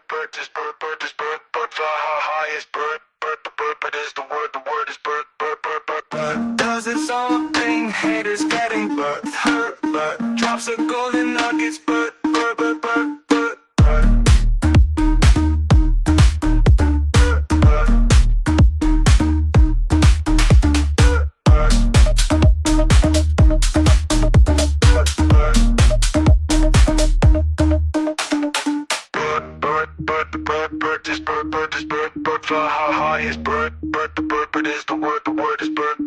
Bert is Bert, Bert is Bert, Bert, fly high is Bert, Bert is the word is Bert, Bert. Does it something, haters getting Bert hurt, Bert drops a golden nuggets, Bert. Bert is Bert, fly high is Bert, Bert is the word is Bert,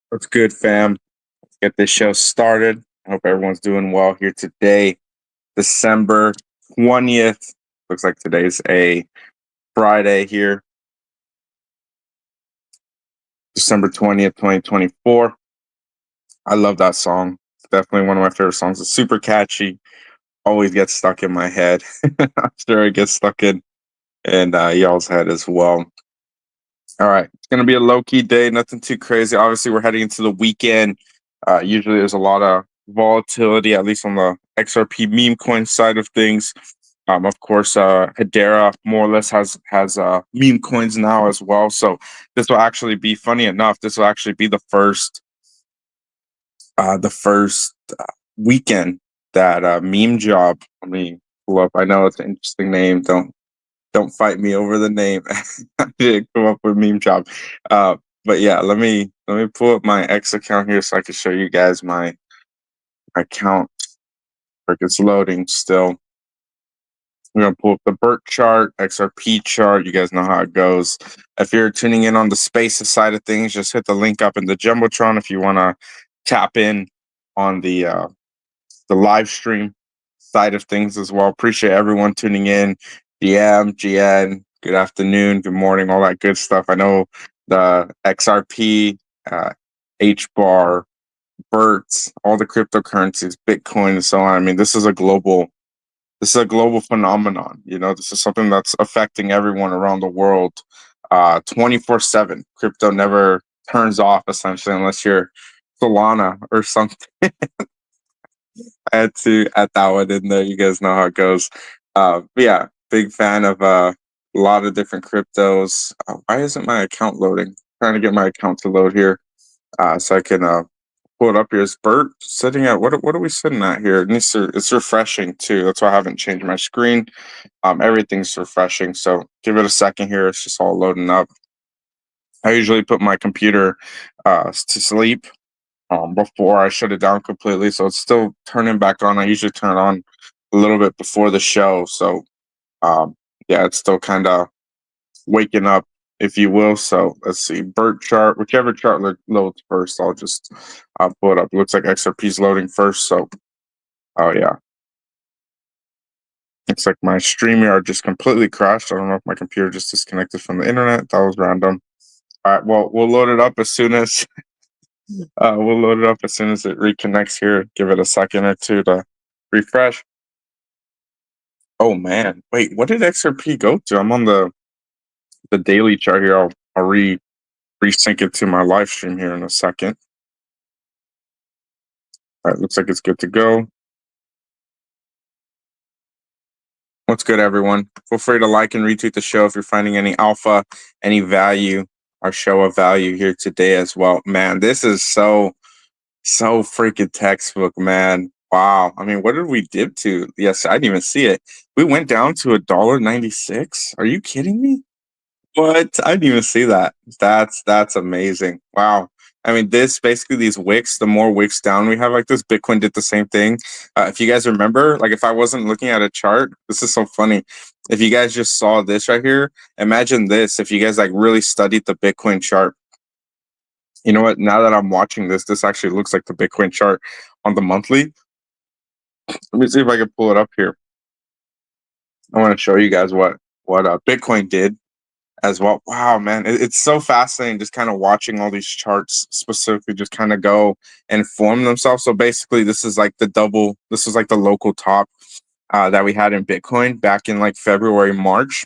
What's good, fam? Let's get this show started. I hope everyone's doing well here today, December 20th. Looks like today's a Friday here, December 20th, 2024. I love that song. It's definitely one of my favorite songs. It's super catchy. Always gets stuck in my head. I'm sure it gets stuck in y'all's head as well. All right. It's going to be a low-key day. Nothing too crazy. Obviously, we're heading into the weekend. Usually there's a lot of volatility, at least on the XRP meme coin side of things. Of course, Hedera more or less has meme coins now as well. So this will actually be, funny enough, this will actually be the first weekend that meme job. Let me pull up. I know it's an interesting name. Don't fight me over the name. I didn't come up with meme job. But yeah, let me pull up my X account here so I can show you guys my account. It's loading still. I'm gonna pull up the Bert chart, XRP chart. You guys know how it goes. If you're tuning in on the Spaces side of things, just hit the link up in the Jumbotron if you want to tap in on the live stream side of things as well. Appreciate everyone tuning in. DM, GN, good afternoon, good morning, all that good stuff. I know the XRP, HBAR, Berts, all the cryptocurrencies, Bitcoin, and so on. I mean, this is a global phenomenon. You know, this is something that's affecting everyone around the world, 24/7. Crypto never turns off, essentially, unless you're Solana or something. I had to add that one in there. You guys know how it goes. But yeah, big fan of a lot of different cryptos. Why isn't my account loading? Trying to get my account to load here, so I can pull it up here. Is Bert sitting at what are we sitting at here? It's refreshing too. That's why I haven't changed my screen. Everything's refreshing. So give it a second here. It's just all loading up. I usually put my computer to sleep before I shut it down completely. So it's still turning back on. I usually turn it on a little bit before the show. So yeah, it's still kind of waking up, if you will. So let's see, Bert chart, whichever chart loads first, I'll just pull it up. It looks like XRP's loading first. So, oh yeah. Looks like my StreamYard just completely crashed. I don't know if my computer just disconnected from the internet. That was random. All right, well, we'll load it up as soon as it reconnects here. Give it a second or two to refresh. Oh man, wait, what did XRP go to? I'm on the daily chart here. I'll resync it to my live stream here in a second. All right, looks like it's good to go. What's good, everyone? Feel free to like and retweet the show if you're finding any alpha, any value, or show of value here today as well. Man, this is so freaking textbook, man. Wow. I mean, what did we dip to? Yes, I didn't even see it. We went down to $1.96. Are you kidding me? What? I didn't even see that. That's amazing. Wow. I mean, this basically these wicks. The more wicks down we have like this, Bitcoin did the same thing. If you guys remember, like if I wasn't looking at a chart, this is so funny. If you guys just saw this right here, imagine this. If you guys like really studied the Bitcoin chart, you know what? Now that I'm watching this, this actually looks like the Bitcoin chart on the monthly. Let me see if I can pull it up here. I want to show you guys what Bitcoin did as well. Wow, man, it's so fascinating just kind of watching all these charts specifically just kind of go and form themselves. So basically, this is like the double. This is like the local top that we had in Bitcoin back in like February, March,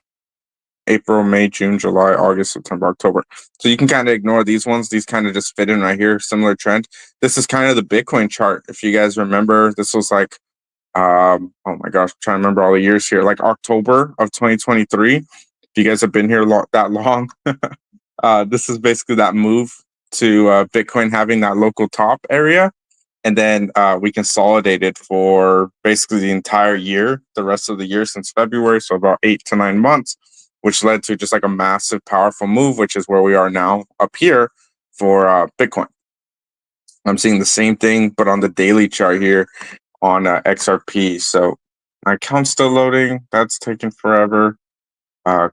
April, May, June, July, August, September, October. So you can kind of ignore these ones. These kind of just fit in right here. Similar trend. This is kind of the Bitcoin chart. If you guys remember, this was like oh my gosh, I'm trying to remember all the years here, like October of 2023. If you guys have been here that long, this is basically that move to Bitcoin having that local top area. And then we consolidated for basically the entire year, the rest of the year since February. So about 8 to 9 months, which led to just like a massive, powerful move, which is where we are now up here for Bitcoin. I'm seeing the same thing, but on the daily chart here on XRP. So my account's still loading. That's taking forever.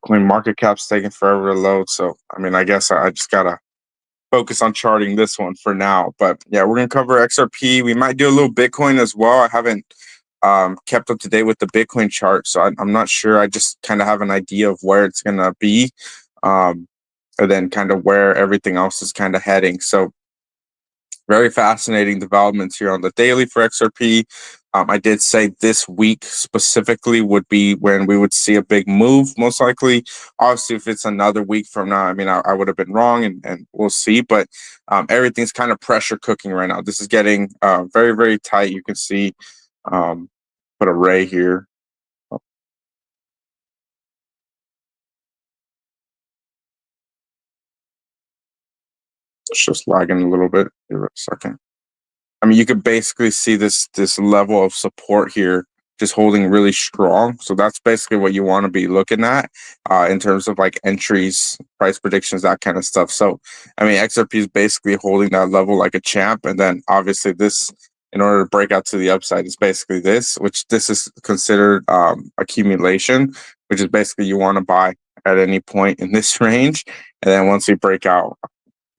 Coin market cap's taking forever to load. So I mean, I guess I just gotta focus on charting this one for now. But yeah, we're gonna cover XRP. We might do a little Bitcoin as well. I haven't kept up to date with the Bitcoin chart, so I'm not sure. I just kind of have an idea of where it's gonna be, and then kind of where everything else is kind of heading. So very fascinating developments here on the daily for XRP. I did say this week specifically would be when we would see a big move, most likely. Obviously, if it's another week from now, I mean, I would have been wrong, and we'll see. But everything's kind of pressure cooking right now. This is getting very, very tight. You can see, put a ray here. It's just lagging a little bit. Give it a second. I mean, you could basically see this level of support here just holding really strong. So that's basically what you want to be looking at in terms of like entries, price predictions, that kind of stuff. So, I mean, XRP is basically holding that level like a champ. And then obviously this, in order to break out to the upside, is basically this, which this is considered accumulation, which is basically you want to buy at any point in this range. And then once we break out,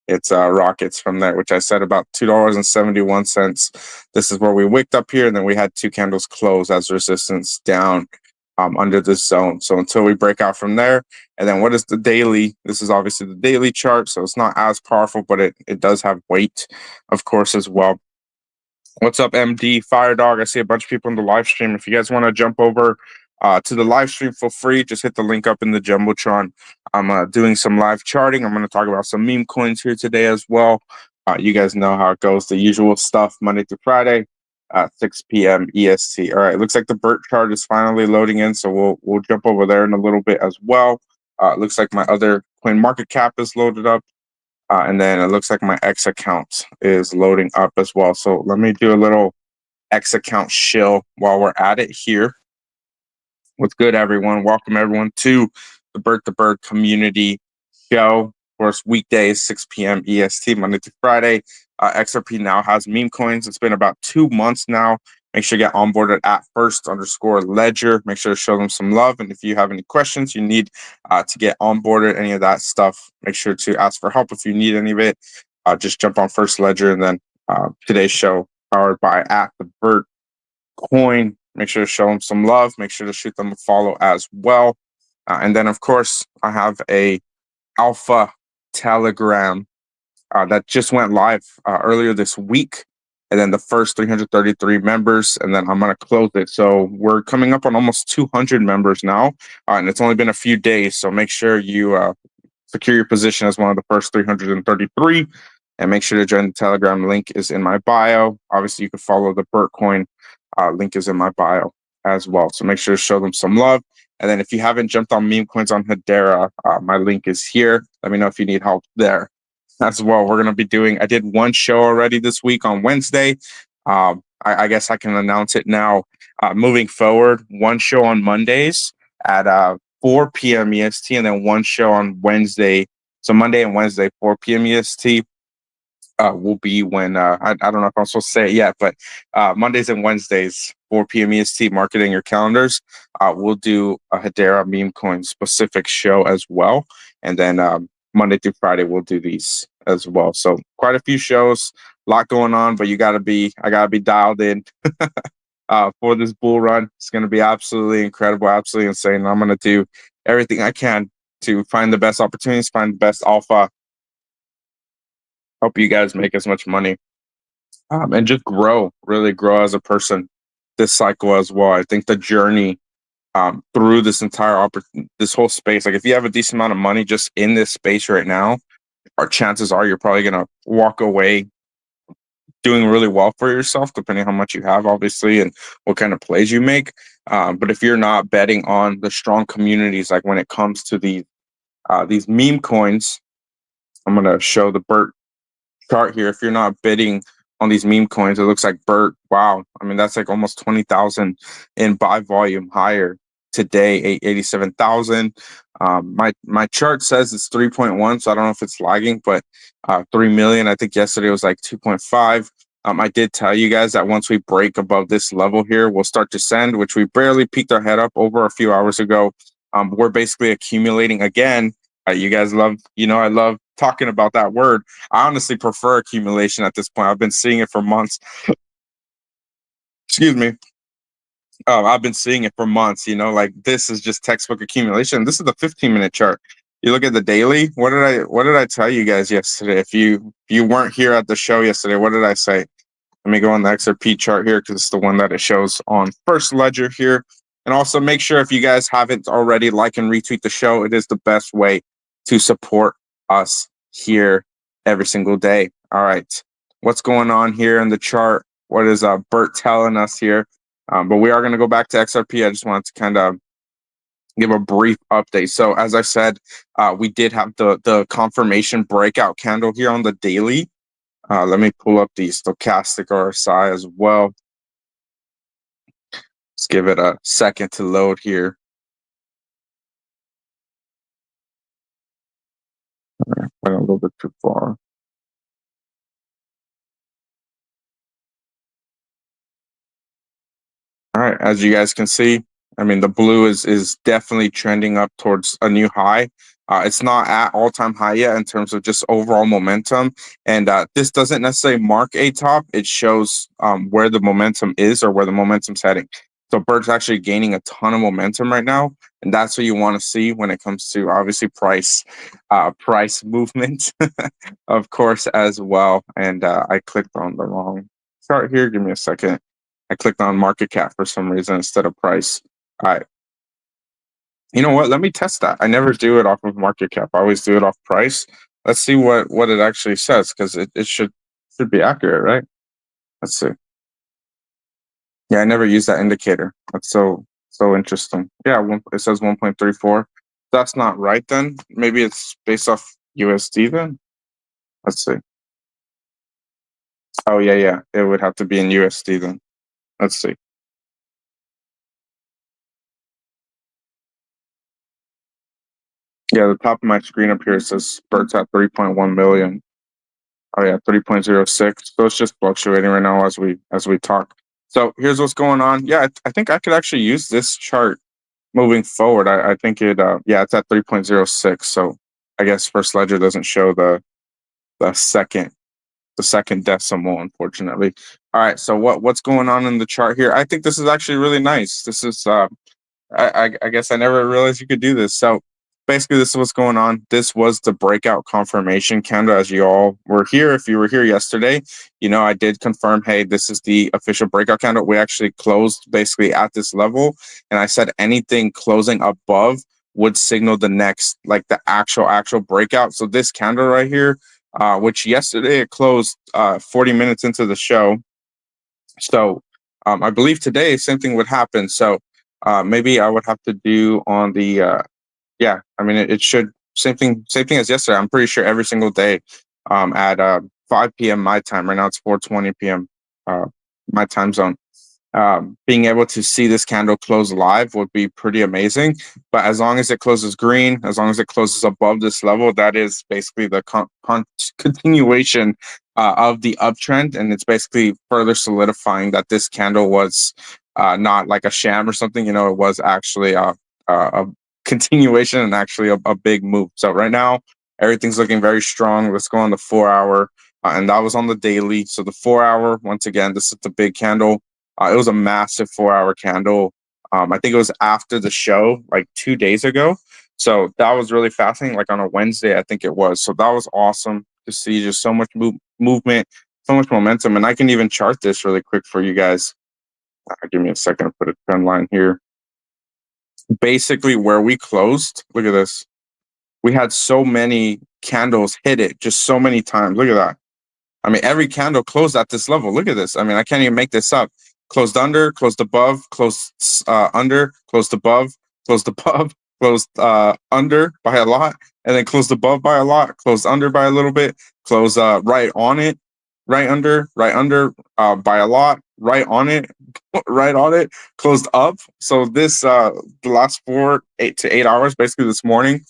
it's rockets from there, which I said about $2.71. This is where we wicked up here, and then we had two candles close as resistance down under this zone. So until we break out from there, and then what is the daily? This is obviously the daily chart, so it's not as powerful, but it does have weight, of course, as well. What's up, MD Fire Dog? I see a bunch of people in the live stream. If you guys want to jump over to the live stream for free, just hit the link up in the Jumbotron. I'm doing some live charting. I'm going to talk about some meme coins here today as well. You guys know how it goes, the usual stuff, Monday through Friday, 6 p.m. EST. All right, looks like the Bert chart is finally loading in, so we'll jump over there in a little bit as well. Looks like my other coin market cap is loaded up. And then it looks like my X account is loading up as well. So let me do a little X account shill while we're at it here. What's good, everyone? Welcome, everyone, to the Bert the Bird Community Show. Of course, weekdays, 6 p.m. EST, Monday to Friday. XRP now has meme coins. It's been about 2 months now. Make sure you get onboarded at first_ledger. Make sure to show them some love. And if you have any questions you need to get onboarded, any of that stuff, make sure to ask for help if you need any of it. Just jump on First Ledger. And then today's show powered by at the Bert Coin. Make sure to show them some love. Make sure to shoot them a follow as well. And then, of course, I have a alpha Telegram that just went live earlier this week. And then the first 333 members, and then I'm going to close it. So we're coming up on almost 200 members now, and it's only been a few days. So make sure you secure your position as one of the first 333, and make sure to join the Telegram. Link is in my bio. Obviously, you can follow the Bitcoin. Link is in my bio as well. So make sure to show them some love. And then if you haven't jumped on meme coins on Hedera, my link is here. Let me know if you need help there as well. We're going to be doing, I did one show already this week on Wednesday. I guess I can announce it now. Moving forward, one show on Mondays at 4 p.m. EST, and then one show on Wednesday. So Monday and Wednesday, 4 p.m. EST. Will be when I don't know if I'm supposed to say it yet, but Mondays and Wednesdays, 4 p.m. EST, marketing your calendars. We'll do a Hedera meme coin specific show as well, and then Monday through Friday we'll do these as well. So quite a few shows, a lot going on, but I gotta be dialed in for this bull run. It's gonna be absolutely incredible, absolutely insane. I'm gonna do everything I can to find the best opportunities, find the best alpha, help you guys make as much money, and just grow, really grow as a person this cycle as well. I think the journey through this entire this whole space, like if you have a decent amount of money just in this space right now, our chances are you're probably gonna walk away doing really well for yourself, depending on how much you have, obviously, and what kind of plays you make. But if you're not betting on the strong communities, like when it comes to these meme coins, I'm gonna show the Bert chart here. If you're not bidding on these meme coins, it looks like Bert. Wow, I mean that's like almost 20,000 in buy volume higher today, 87,000. My chart says it's 3.1, so I don't know if it's lagging, but 3 million. I think yesterday was like 2.5. I did tell you guys that once we break above this level here, we'll start to send, which we barely peeked our head up over a few hours ago. We're basically accumulating again. You guys love, I love talking about that word. I honestly prefer accumulation at this point. I've been seeing it for months. Excuse me. I've been seeing it for months. Like this is just textbook accumulation. This is the 15-minute chart. You look at the daily. What did I tell you guys yesterday? If you weren't here at the show yesterday, what did I say? Let me go on the XRP chart here because it's the one that it shows on First Ledger here. And also make sure if you guys haven't already, like and retweet the show. It is the best way to support us here every single day. All right. What's going on here in the chart? What is Bert telling us here? But we are going to go back to XRP. I just wanted to kind of give a brief update. So as I said, we did have the confirmation breakout candle here on the daily. Let me pull up the stochastic RSI as well. Let's give it a second to load here. Went a little bit too far. All right, as you guys can see, I mean, the blue is definitely trending up towards a new high. It's not at all-time high yet in terms of just overall momentum. And this doesn't necessarily mark a top. It shows where the momentum is or where the momentum's heading. So Bert's actually gaining a ton of momentum right now. And that's what you want to see when it comes to obviously price movement, of course, as well. And I clicked on the wrong chart here. Give me a second. I clicked on market cap for some reason instead of price. All right. You know what? Let me test that. I never do it off of market cap. I always do it off price. Let's see what it actually says because it should be accurate, right? Let's see. Yeah, I never use that indicator. That's so interesting. Yeah, it says 1.34. That's not right then. Maybe it's based off USD then. Let's see. Oh yeah. It would have to be in USD then. Let's see. Yeah, the top of my screen up here says Bert's at 3.1 million. Oh yeah, 3.06. So it's just fluctuating right now as we talk. So here's what's going on. Yeah, I think I could actually use this chart moving forward. I think yeah, it's at 3.06. So I guess First Ledger doesn't show the second decimal, unfortunately. All right, so what's going on in the chart here? I think this is actually really nice. This is I guess I never realized you could do this. So basically, this is what's going on. This was the breakout confirmation candle, as you all were here. If you were here yesterday, I did confirm, hey, this is the official breakout candle. We actually closed basically at this level, and I said anything closing above would signal the next, like the actual breakout. So this candle right here, which yesterday it closed 40 minutes into the show. So I believe today same thing would happen. So Maybe I would have to do on the yeah. I mean, it should same thing as yesterday. I'm pretty sure every single day at 5 p.m. my time. Right now it's 4:20 p.m. My time zone. Being able to see this candle close live would be pretty amazing. But as long as it closes green, as long as it closes above this level, that is basically the continuation of the uptrend, and it's basically further solidifying that this candle was not like a sham or something. You know, it was actually a continuation and actually a big move. So right now, everything's looking very strong. Let's go on the 4 hour. And that was on the daily. So the 4 hour, once again, this is the big candle. It was a massive 4 hour candle. I think it was after the show, like 2 days ago. So that was really fascinating. Like on a Wednesday, I think it was. So that was awesome to see just so much movement, so much momentum. And I can even chart this really quick for you guys. Give me a second to put a trend line here. Basically, where we closed, look at this. We had so many candles hit it just so many times. Look at that. I mean, every candle closed at this level. Look at this. I mean, I can't even make this up. Closed under, closed above, closed under, closed above, closed above, closed under by a lot, and then closed above by a lot, closed under by a little bit, closed right on it, right under by a lot, right on it, right on it, closed up. So this the last 8 to 8 hours, basically this morning,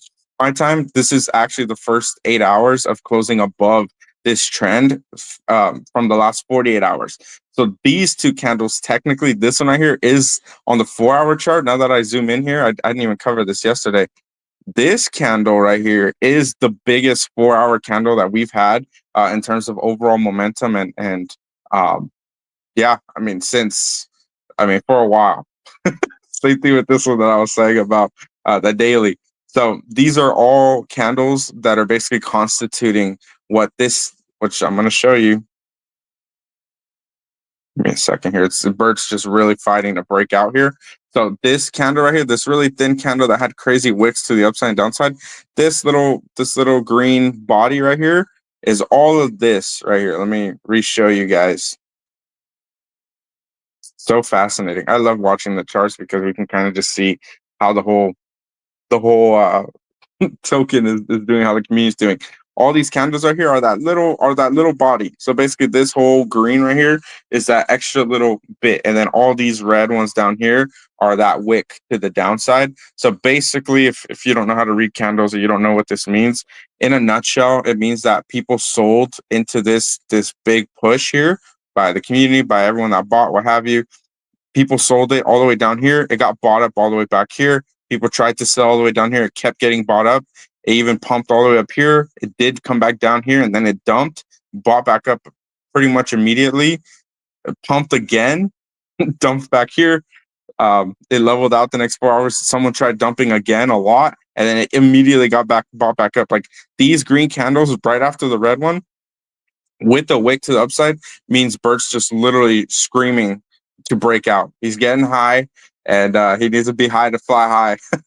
my time. This is actually the first 8 hours of closing above this trend from the last 48 hours. So these two candles, technically, this one right here is on the 4 hour chart. Now that I zoom in here, I didn't even cover this yesterday. This candle right here is the biggest 4 hour candle that we've had in terms of overall momentum and um, yeah, I mean for a while. Same thing with this one that I was saying about the daily. So these are all candles that are basically constituting which I'm going to show you. Give me a second here. Bert's just really fighting to break out here. So this candle right here, this really thin candle that had crazy wicks to the upside and downside, this little green body right here is all of this right here. Let me re-show you guys. So fascinating. I love watching the charts because we can kind of just see how the whole token is doing, how the community is doing. All these candles right here are that little body. So basically this whole green right here is that extra little bit. And then all these red ones down here are that wick to the downside. So basically, if you don't know how to read candles or you don't know what this means, in a nutshell, it means that people sold into this big push here by the community, by everyone that bought, what have you. People sold it all the way down here. It got bought up all the way back here. People tried to sell all the way down here. It kept getting bought up. It even pumped all the way up here. It did come back down here, and then it dumped, bought back up pretty much immediately. It pumped again, dumped back here. It leveled out the next 4 hours. Someone tried dumping again a lot, and then it immediately bought back up. Like these green candles right after the red one, with the wick to the upside, means Bert's just literally screaming to break out. He's getting high, and he needs to be high to fly high.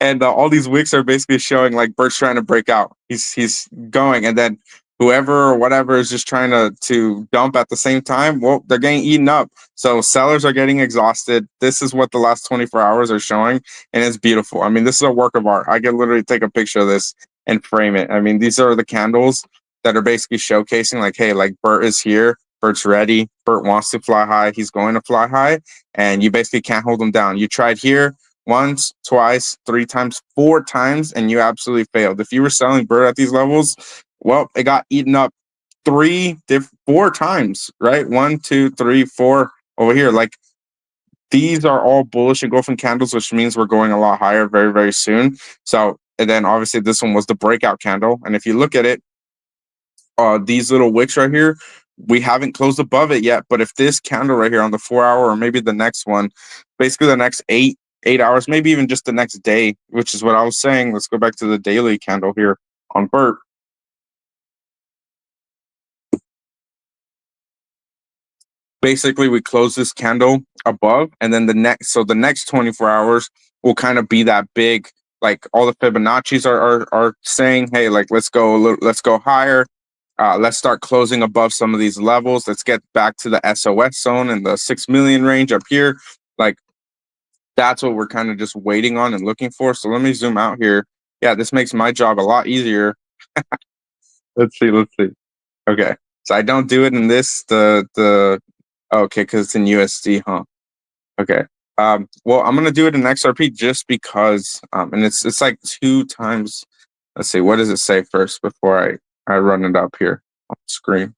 And all these wicks are basically showing like Bert's trying to break out. He's going, and then whoever or whatever is just trying to dump at the same time. Well, they're getting eaten up. So sellers are getting exhausted. This is what the last 24 hours are showing, and it's beautiful. I mean, this is a work of art. I can literally take a picture of this and frame it. I mean, these are the candles that are basically showcasing like, hey, like Bert is here. Bert's ready. Bert wants to fly high. He's going to fly high, and you basically can't hold him down. You tried here once, twice, 3 times, 4 times, and you absolutely failed. If you were selling Bert at these levels, well, it got eaten up 4 times, right? 1, 2, 3, 4 over here. Like these are all bullish engulfing candles, which means we're going a lot higher very, very soon. So, and then obviously this one was the breakout candle. And if you look at it, these little wicks right here, we haven't closed above it yet. But if this candle right here on the 4 hour, or maybe the next one, basically the next 8 hours, maybe even just the next day, which is what I was saying. Let's go back to the daily candle here on Bert. Basically, we close this candle above, and then the next 24 hours will kind of be that big. Like all the Fibonacci's are saying, hey, like let's go higher. Let's start closing above some of these levels. Let's get back to the SOS zone and the 6 million range up here. Like That's what we're kind of just waiting on and looking for. So let me zoom out here. Yeah, this makes my job a lot easier. Let's see. Let's see. Okay. So I don't do it in this okay, because it's in USD, huh? Okay. Well, I'm gonna do it in XRP just because and it's like two times. Let's see, what does it say first before I run it up here on the screen?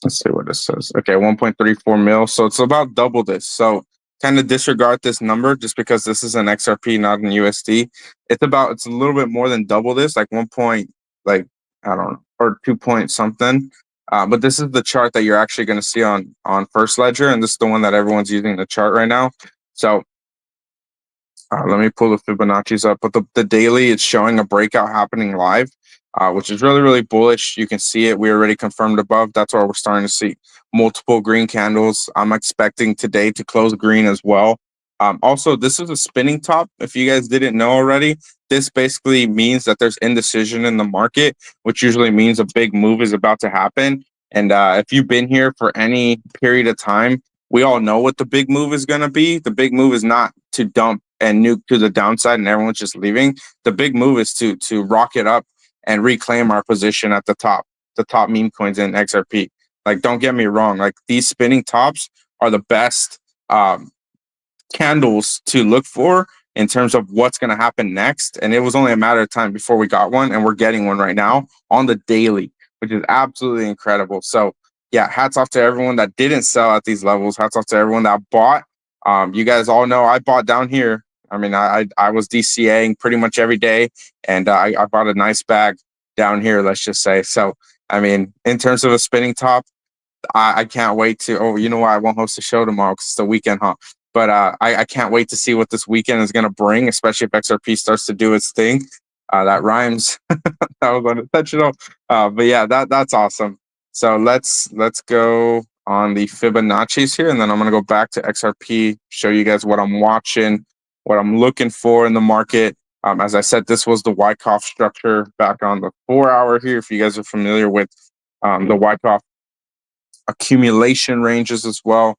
Let's see what it says. Okay, 1.34 mil. So it's about double this. So kind of disregard this number just because this is an XRP, not an USD. It's a little bit more than double this, like one point, like I don't know, or 2 point something. But this is the chart that you're actually going to see on First Ledger, and this is the one that everyone's using the chart right now. So let me pull the Fibonacci's up, but the daily it's showing a breakout happening live, which is really really bullish. You can see it. We already confirmed above. That's why we're starting to see multiple green candles. I'm expecting today to close green as well. Also, this is a spinning top. If you guys didn't know already, this basically means that there's indecision in the market, which usually means a big move is about to happen. And if you've been here for any period of time, we all know what the big move is going to be. The big move is not to dump and nuke to the downside and everyone's just leaving. The big move is to rock it up and reclaim our position at the top meme coins in XRP. Like, don't get me wrong. Like, these spinning tops are the best candles to look for in terms of what's going to happen next. And it was only a matter of time before we got one, and we're getting one right now on the daily, which is absolutely incredible. So, yeah, hats off to everyone that didn't sell at these levels. Hats off to everyone that bought. You guys all know I bought down here. I mean, I was DCAing pretty much every day, and I bought a nice bag down here. Let's just say. So, I mean, in terms of a spinning top, I can't wait to. Oh, you know what? I won't host a show tomorrow because it's the weekend, huh? But I can't wait to see what this weekend is going to bring, especially if XRP starts to do its thing. That rhymes. That was unintentional. But yeah, that's awesome. So let's go on the Fibonacci's here, and then I'm going to go back to XRP, show you guys what I'm watching, what I'm looking for in the market. As I said, this was the Wyckoff structure back on the 4 hour here. If you guys are familiar with the Wyckoff accumulation ranges as well.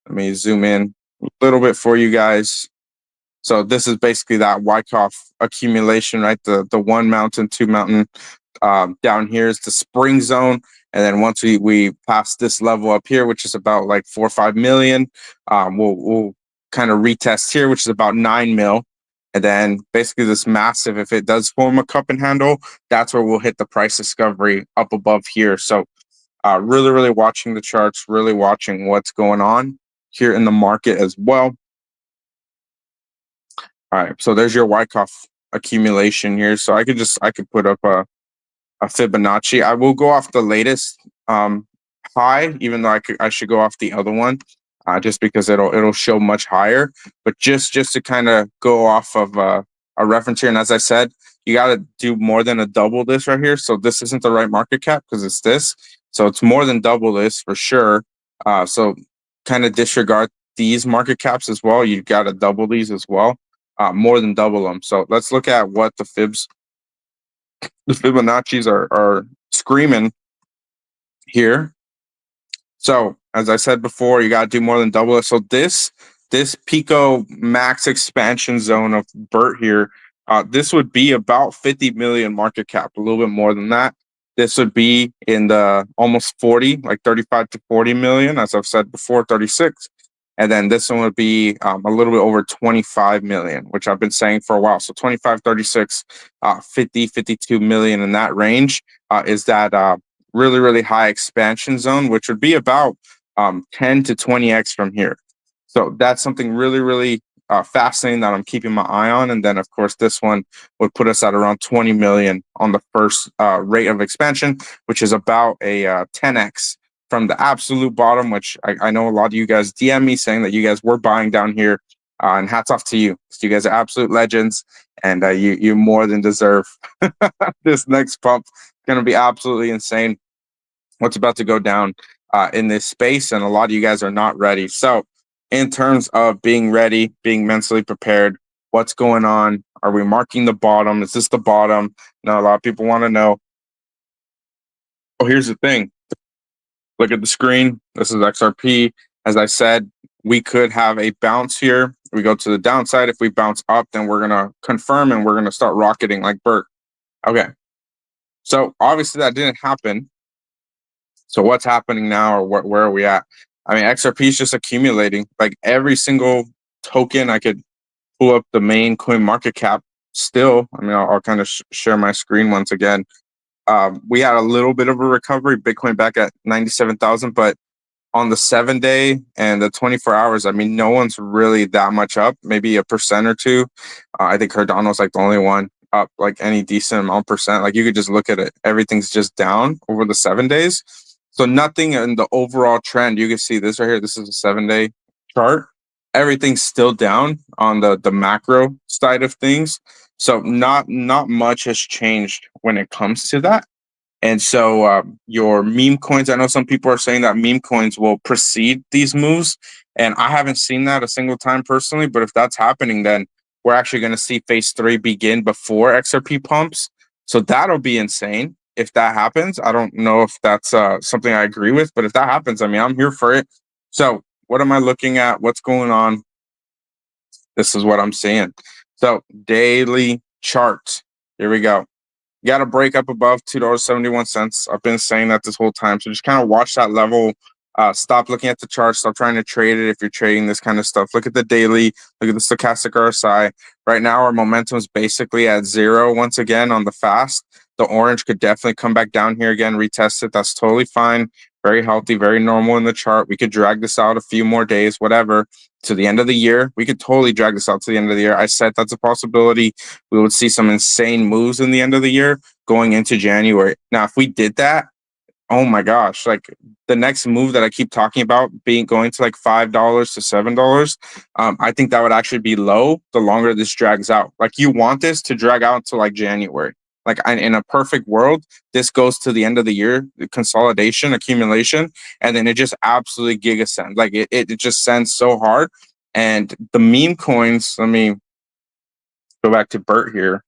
Let me zoom in a little bit for you guys. So this is basically that Wyckoff accumulation, right? The one mountain, two mountain. Down here is the spring zone. And then once we pass this level up here, which is about like 4 or 5 million, we'll kind of retest here, which is about 9 mil. And then basically this massive, if it does form a cup and handle, that's where we'll hit the price discovery up above here. So really, really watching the charts, really watching what's going on here in the market as well. All right, so there's your Wyckoff accumulation here. So I could put up a Fibonacci. I will go off the latest high, even though I should go off the other one, just because it'll show much higher. But just to kind of go off of a reference here, and as I said, you got to do more than a double this right here. So this isn't the right market cap because it's this. So it's more than double this for sure. So kind of disregard these market caps as well. You got to double these as well, more than double them. So let's look at what the Fibonacci's are screaming here. So as I said before, you got to do more than double it. So this Pico max expansion zone of Bert here, this would be about 50 million market cap, a little bit more than that. This would be in the almost 40, like 35 to 40 million, as I've said before, 36. And then this one would be a little bit over 25 million, which I've been saying for a while. So 25, 36, 50, 52 million in that range is that really, really high expansion zone, which would be about 10 to 20x from here. So that's something really, really fascinating that I'm keeping my eye on. And then, of course, this one would put us at around 20 million on the first rate of expansion, which is about a 10x from the absolute bottom, which I know a lot of you guys DM me saying that you guys were buying down here. And hats off to you. You guys are absolute legends, and you more than deserve this next pump. It's going to be absolutely insane what's about to go down in this space, and a lot of you guys are not ready. So in terms of being ready, being mentally prepared, what's going on? Are we marking the bottom? Is this the bottom? Now, a lot of people want to know. Oh, here's the thing. Look at the screen. This is XRP. As I said, we could have a bounce here. We go to the downside. If we bounce up, then we're going to confirm and we're going to start rocketing like Bert. Okay. So obviously that didn't happen. So what's happening now, or where are we at? I mean, XRP is just accumulating. Like every single token, I could pull up the main coin market cap still. I mean, I'll kind of share my screen once again. We had a little bit of a recovery, Bitcoin back at 97,000, but on the 7 day and the 24 hours, I mean, no one's really that much up, maybe a percent or two. I think Cardano's like the only one up like any decent amount percent. Like you could just look at it. Everything's just down over the 7 days. So nothing in the overall trend. You can see this right here. This is a 7 day chart. Everything's still down on the macro side of things. So not much has changed when it comes to that. And so your meme coins, I know some people are saying that meme coins will precede these moves. And I haven't seen that a single time personally. But if that's happening, then we're actually going to see phase 3 begin before XRP pumps. So that'll be insane if that happens. I don't know if that's something I agree with. But if that happens, I mean, I'm here for it. So what am I looking at? What's going on? This is what I'm seeing. So daily chart. Here we go. You got to break up above $2.71. I've been saying that this whole time. So just kind of watch that level. Stop looking at the chart. Stop trying to trade it if you're trading this kind of stuff. Look at the daily. Look at the stochastic RSI. Right now, our momentum is basically at 0 once again on the fast. The orange could definitely come back down here again, retest it. That's totally fine. Very healthy, very normal in the chart. We could drag this out a few more days, whatever, to the end of the year. We could totally drag this out to the end of the year. I said that's a possibility. We would see some insane moves in the end of the year going into January. Now, if we did that, oh my gosh, like the next move that I keep talking about being going to like $5 to $7, I think that would actually be low the longer this drags out. Like you want this to drag out until like January. Like in a perfect world, this goes to the end of the year, the consolidation, accumulation, and then it just absolutely gigasends. Like it just sends so hard. And the meme coins, let me go back to Bert here.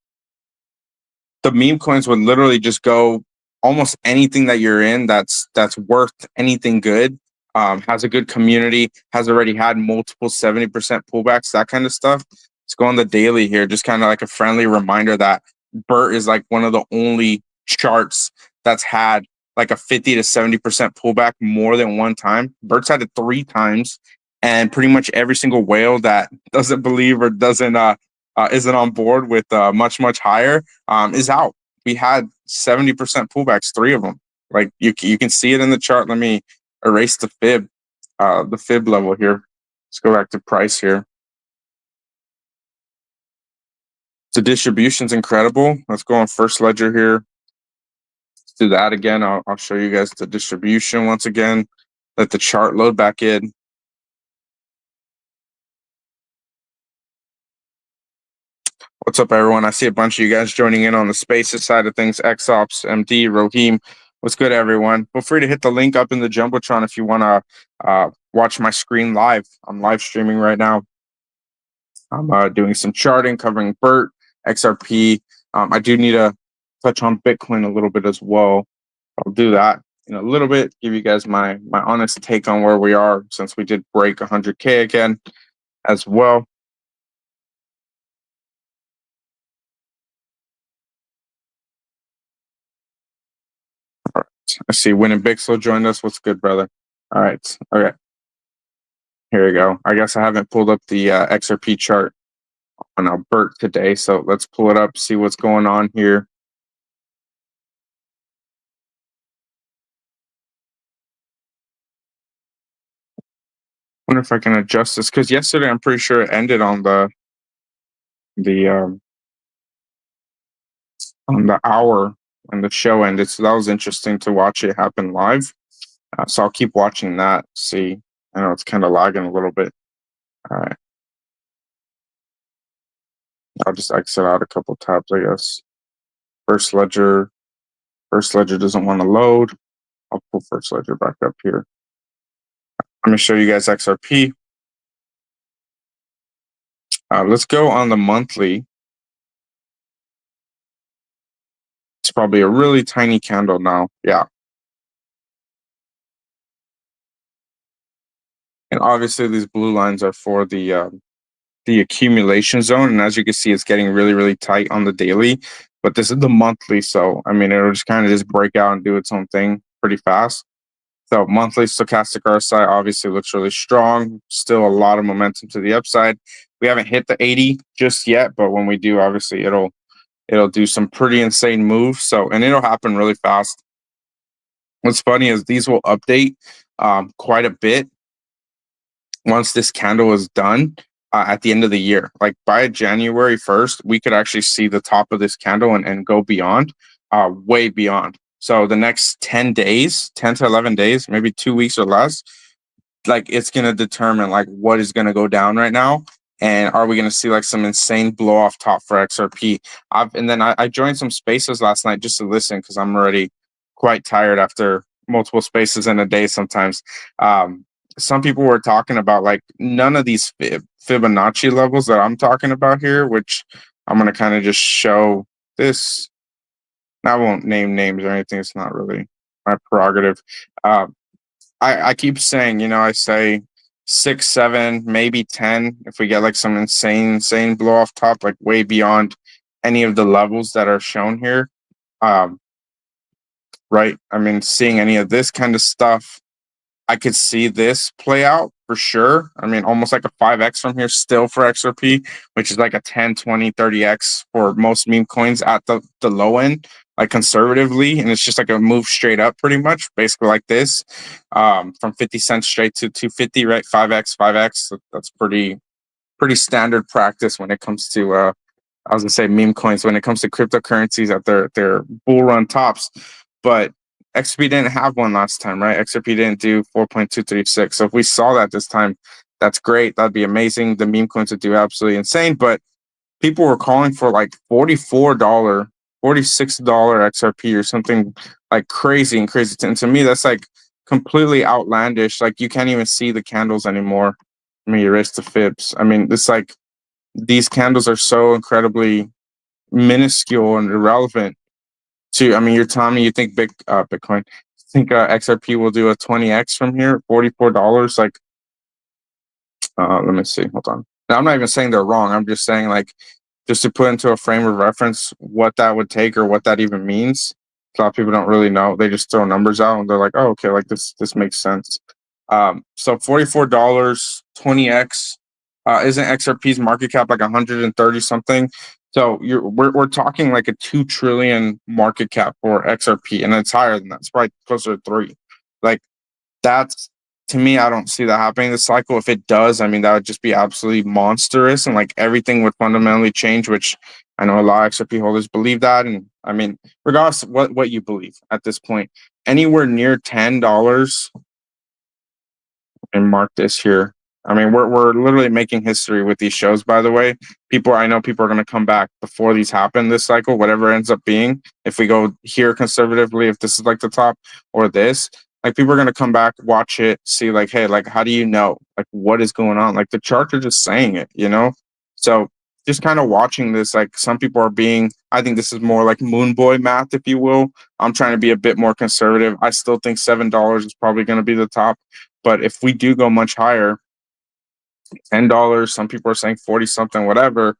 The meme coins would literally just go almost anything that you're in that's worth anything good, has a good community, has already had multiple 70% pullbacks, that kind of stuff. Let's go on the daily here, just kind of like a friendly reminder that Bert is like one of the only charts that's had like a 50 to 70% pullback more than one time. Bert's had it 3 times, and pretty much every single whale that doesn't believe or doesn't isn't on board with much higher is out. We had 70% pullbacks, 3 of them. Like you can see it in the chart. Let me erase the fib level here. Let's go back to price here. The distribution's incredible. Let's go on first ledger here. Let's do that again. I'll show you guys the distribution once again. Let the chart load back in. What's up, everyone? I see a bunch of you guys joining in on the spaces side of things. XOps, MD, Rohim. What's good, everyone? Feel free to hit the link up in the Jumbotron if you want to watch my screen live. I'm live streaming right now. I'm doing some charting, covering Bert, XRP. I do need to touch on Bitcoin a little bit as well. I'll do that in a little bit, give you guys my honest take on where we are since we did break 100K again as well. All right. I see Winning Bixel joined us. What's good, brother? All right. Okay. Here we go. I guess I haven't pulled up the XRP chart on Bert today, so let's pull it up, see what's going on here. Wonder if I can adjust this because yesterday I'm pretty sure it ended on the hour when the show ended, so that was interesting to watch it happen live. So I'll keep watching that. See, I know it's kind of lagging a little bit. All right, I'll just exit out a couple tabs, I guess. First ledger doesn't want to load. I'll pull first ledger back up here. Let me show you guys XRP. Let's go on the monthly. It's probably a really tiny candle now. Yeah. And obviously, these blue lines are for the accumulation zone, and as you can see, it's getting really, really tight on the daily. But this is the monthly, so I mean, it'll just kind of just break out and do its own thing pretty fast. So monthly stochastic RSI obviously looks really strong. Still a lot of momentum to the upside. We haven't hit the 80 just yet, but when we do, obviously it'll do some pretty insane moves. So and it'll happen really fast. What's funny is these will update quite a bit once this candle is done at the end of the year. Like by January 1st, we could actually see the top of this candle and go beyond, way beyond. So the next 10 days, 10 to 11 days, maybe 2 weeks or less, like it's going to determine like what is going to go down right now. And are we going to see like some insane blow off top for XRP? And then I joined some spaces last night just to listen because I'm already quite tired after multiple spaces in a day sometimes. Some people were talking about like none of these Fibonacci levels that I'm talking about here, which I'm going to kind of just show this. I won't name names or anything. It's not really my prerogative. Uh, I keep saying, I say 6, 7, maybe 10. If we get like some insane blow off top, like way beyond any of the levels that are shown here. Um, right. I mean, seeing any of this kind of stuff, I could see this play out for sure. I mean, almost like a 5x from here still for XRP, which is like a 10, 20, 30x for most meme coins at the low end, like conservatively. And it's just like a move straight up pretty much, basically like this, from 50 cents straight to 250, right? 5x, 5x. That's pretty standard practice when it comes to, I was gonna say meme coins, when it comes to cryptocurrencies at their bull run tops. But XRP didn't have one last time, right? XRP didn't do 4.236. So if we saw that this time, that's great. That'd be amazing. The meme coins would do absolutely insane. But people were calling for like $44, $46 XRP or something like crazy and crazy. And to me, that's like completely outlandish. Like you can't even see the candles anymore. I mean, erase the fibs. I mean, it's like these candles are so incredibly minuscule and irrelevant to, I mean, you're telling me you think Bitcoin, think XRP will do a 20x from here, $44. Like, let me see. Hold on. Now, I'm not even saying they're wrong. I'm just saying, like, just to put into a frame of reference what that would take or what that even means. A lot of people don't really know. They just throw numbers out and they're like, oh, okay, like this makes sense. So $44, 20x. Isn't XRP's market cap like 130 something? So we're talking like a 2 trillion market cap for XRP, and it's higher than that. It's probably closer to 3. Like that's, to me, I don't see that happening this cycle. If it does, I mean, that would just be absolutely monstrous, and like everything would fundamentally change. Which I know a lot of XRP holders believe that, and I mean, regardless of what you believe at this point, anywhere near $10, and mark this here. I mean, we're literally making history with these shows, by the way. I know people are going to come back before these happen this cycle, whatever ends up being. If we go here conservatively, if this is like the top or this, like people are going to come back, watch it, see like, hey, like, how do you know? Like, what is going on? Like the charts are just saying it. So just kind of watching this, like some people are being, I think this is more like moon boy math, if you will. I'm trying to be a bit more conservative. I still think $7 is probably going to be the top. But if we do go much higher, $10, some people are saying 40 something, whatever.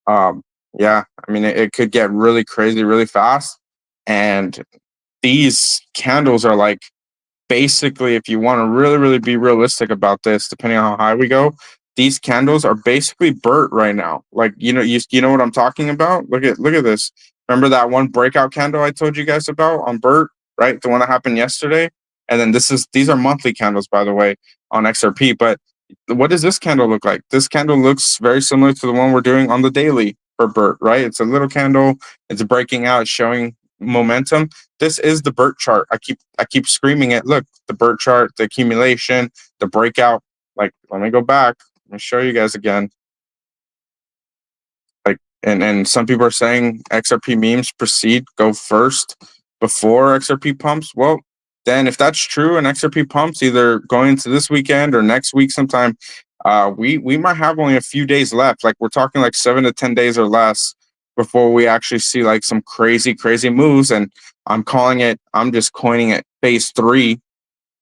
Yeah, I mean, it could get really crazy really fast. And these candles are like, basically, if you want to really, really be realistic about this, depending on how high we go, these candles are basically Bert right now. Like, you know what I'm talking about? Look at this. Remember that one breakout candle I told you guys about on Bert, right? The one that happened yesterday. And then these are monthly candles, by the way, on XRP. But what does this candle look like? This candle looks very similar to the one we're doing on the daily for Bert, right? It's a little candle. It's breaking out, it's showing momentum. This is the Bert chart. I keep screaming it. Look, the Bert chart, the accumulation, the breakout. Like, let me go back. Let me show you guys again. Like, and some people are saying XRP memes go first before XRP pumps. Well, then if that's true and XRP pumps either going into this weekend or next week sometime, we might have only a few days left. Like we're talking like 7 to 10 days or less before we actually see like some crazy moves. And I'm just coining it phase 3.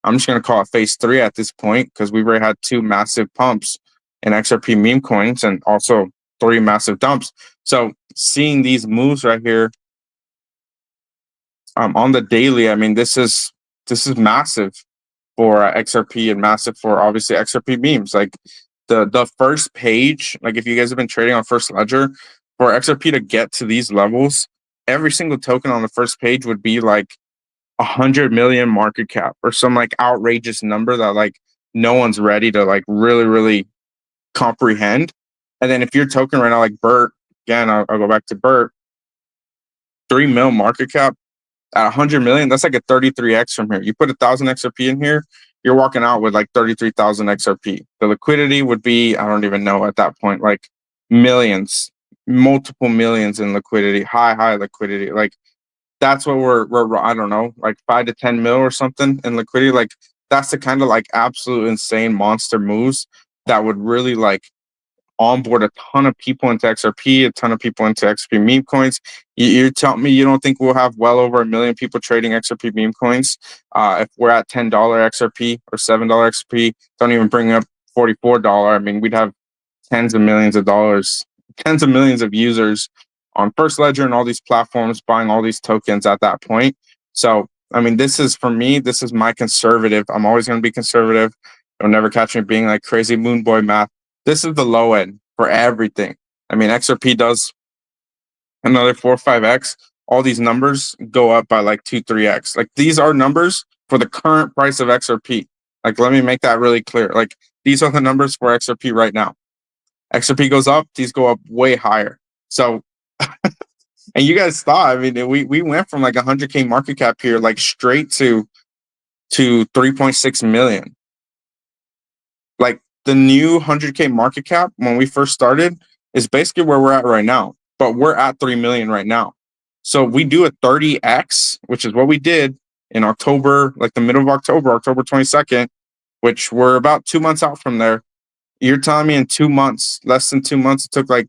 I'm just going to call it phase 3 at this point because we've already had 2 massive pumps in XRP meme coins and also 3 massive dumps. So seeing these moves right here on the daily, I mean, this is massive for XRP and massive for obviously XRP memes. Like the first page, like if you guys have been trading on First Ledger, for XRP to get to these levels, every single token on the first page would be like 100 million market cap or some like outrageous number that like no one's ready to like really comprehend. And then if your token right now, like Bert, again, I'll go back to Bert, 3 mil market cap at 100 million, that's like a 33x from here. You put 1,000 XRP in here, you're walking out with like 33,000 XRP. The liquidity would be, I don't even know at that point, like millions, multiple millions in liquidity, high liquidity. Like that's what we're I don't know, like 5 to 10 mil or something in liquidity. Like that's the kind of like absolute insane monster moves that would really like onboard a ton of people into XRP, a ton of people into XRP meme coins. You're telling me you don't think we'll have well over 1 million people trading XRP meme coins if we're at $10 XRP or $7 XRP? Don't even bring up $44. I mean, we'd have tens of millions of dollars, tens of millions of users on First Ledger and all these platforms buying all these tokens at that point. So, I mean, this is for me, this is my conservative. I'm always going to be conservative. You'll never catch me being like crazy moon boy math. This is the low end for everything. I mean, XRP does another 4 or 5x. All these numbers go up by like 2, 3x. Like these are numbers for the current price of XRP. Like, let me make that really clear. Like these are the numbers for XRP right now. XRP goes up, these go up way higher. So, and you guys thought, I mean, we went from like 100K market cap here, like straight to 3.6 million. Like the new 100K market cap when we first started is basically where we're at right now, but we're at 3 million right now. So we do a 30x, which is what we did in October, like the middle of October, October 22nd, which we're about 2 months out from there. You're telling me in 2 months, less than 2 months, it took like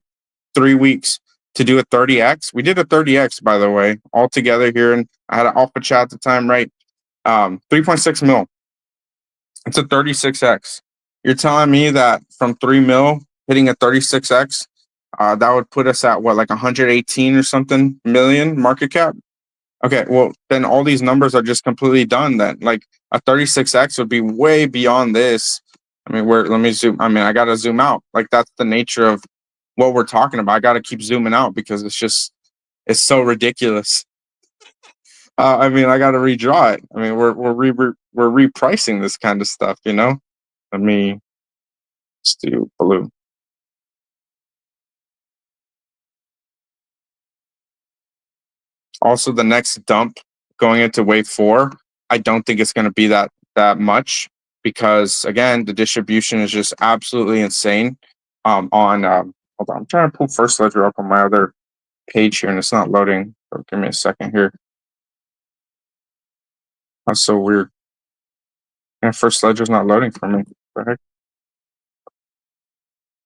3 weeks to do a 30x. We did a 30x, by the way, all together here, and I had an alpha chat at the time, right? 3.6 mil. It's a 36x. You're telling me that from 3 mil hitting a 36x, that would put us at what, like 118 or something million market cap? Okay, well, then all these numbers are just completely done then. Like a 36x would be way beyond this. I mean, let me zoom. I mean, I got to zoom out. Like that's the nature of what we're talking about. I got to keep zooming out because it's so ridiculous. I mean, I got to redraw it. I mean, we're repricing this kind of stuff, you know. Let me just do blue. Also, the next dump going into wave 4, I don't think it's going to be that much because again, the distribution is just absolutely insane. Hold on, I'm trying to pull First Ledger up on my other page here, and it's not loading. So give me a second here. That's so weird. And First Ledger's not loading for me. What the heck?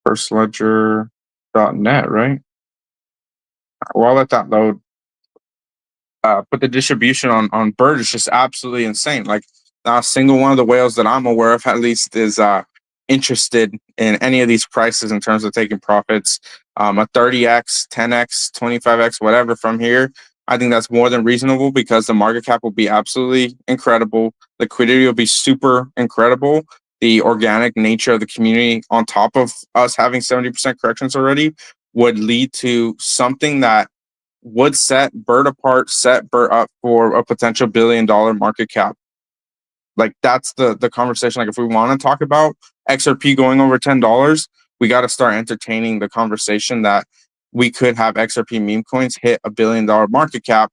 Firstledger.net, right? Well, I'll let that load. But the distribution on Bert is just absolutely insane. Like not a single one of the whales that I'm aware of, at least, is interested in any of these prices in terms of taking profits. A 30x, 10x, 25x, whatever from here, I think that's more than reasonable because the market cap will be absolutely incredible. Liquidity will be super incredible. The organic nature of the community, on top of us having 70% corrections already, would lead to something that would set Bert apart, set Bert up for a potential $1 billion market cap. Like that's the conversation. Like if we want to talk about XRP going over $10, we got to start entertaining the conversation that we could have XRP meme coins hit $1 billion market cap.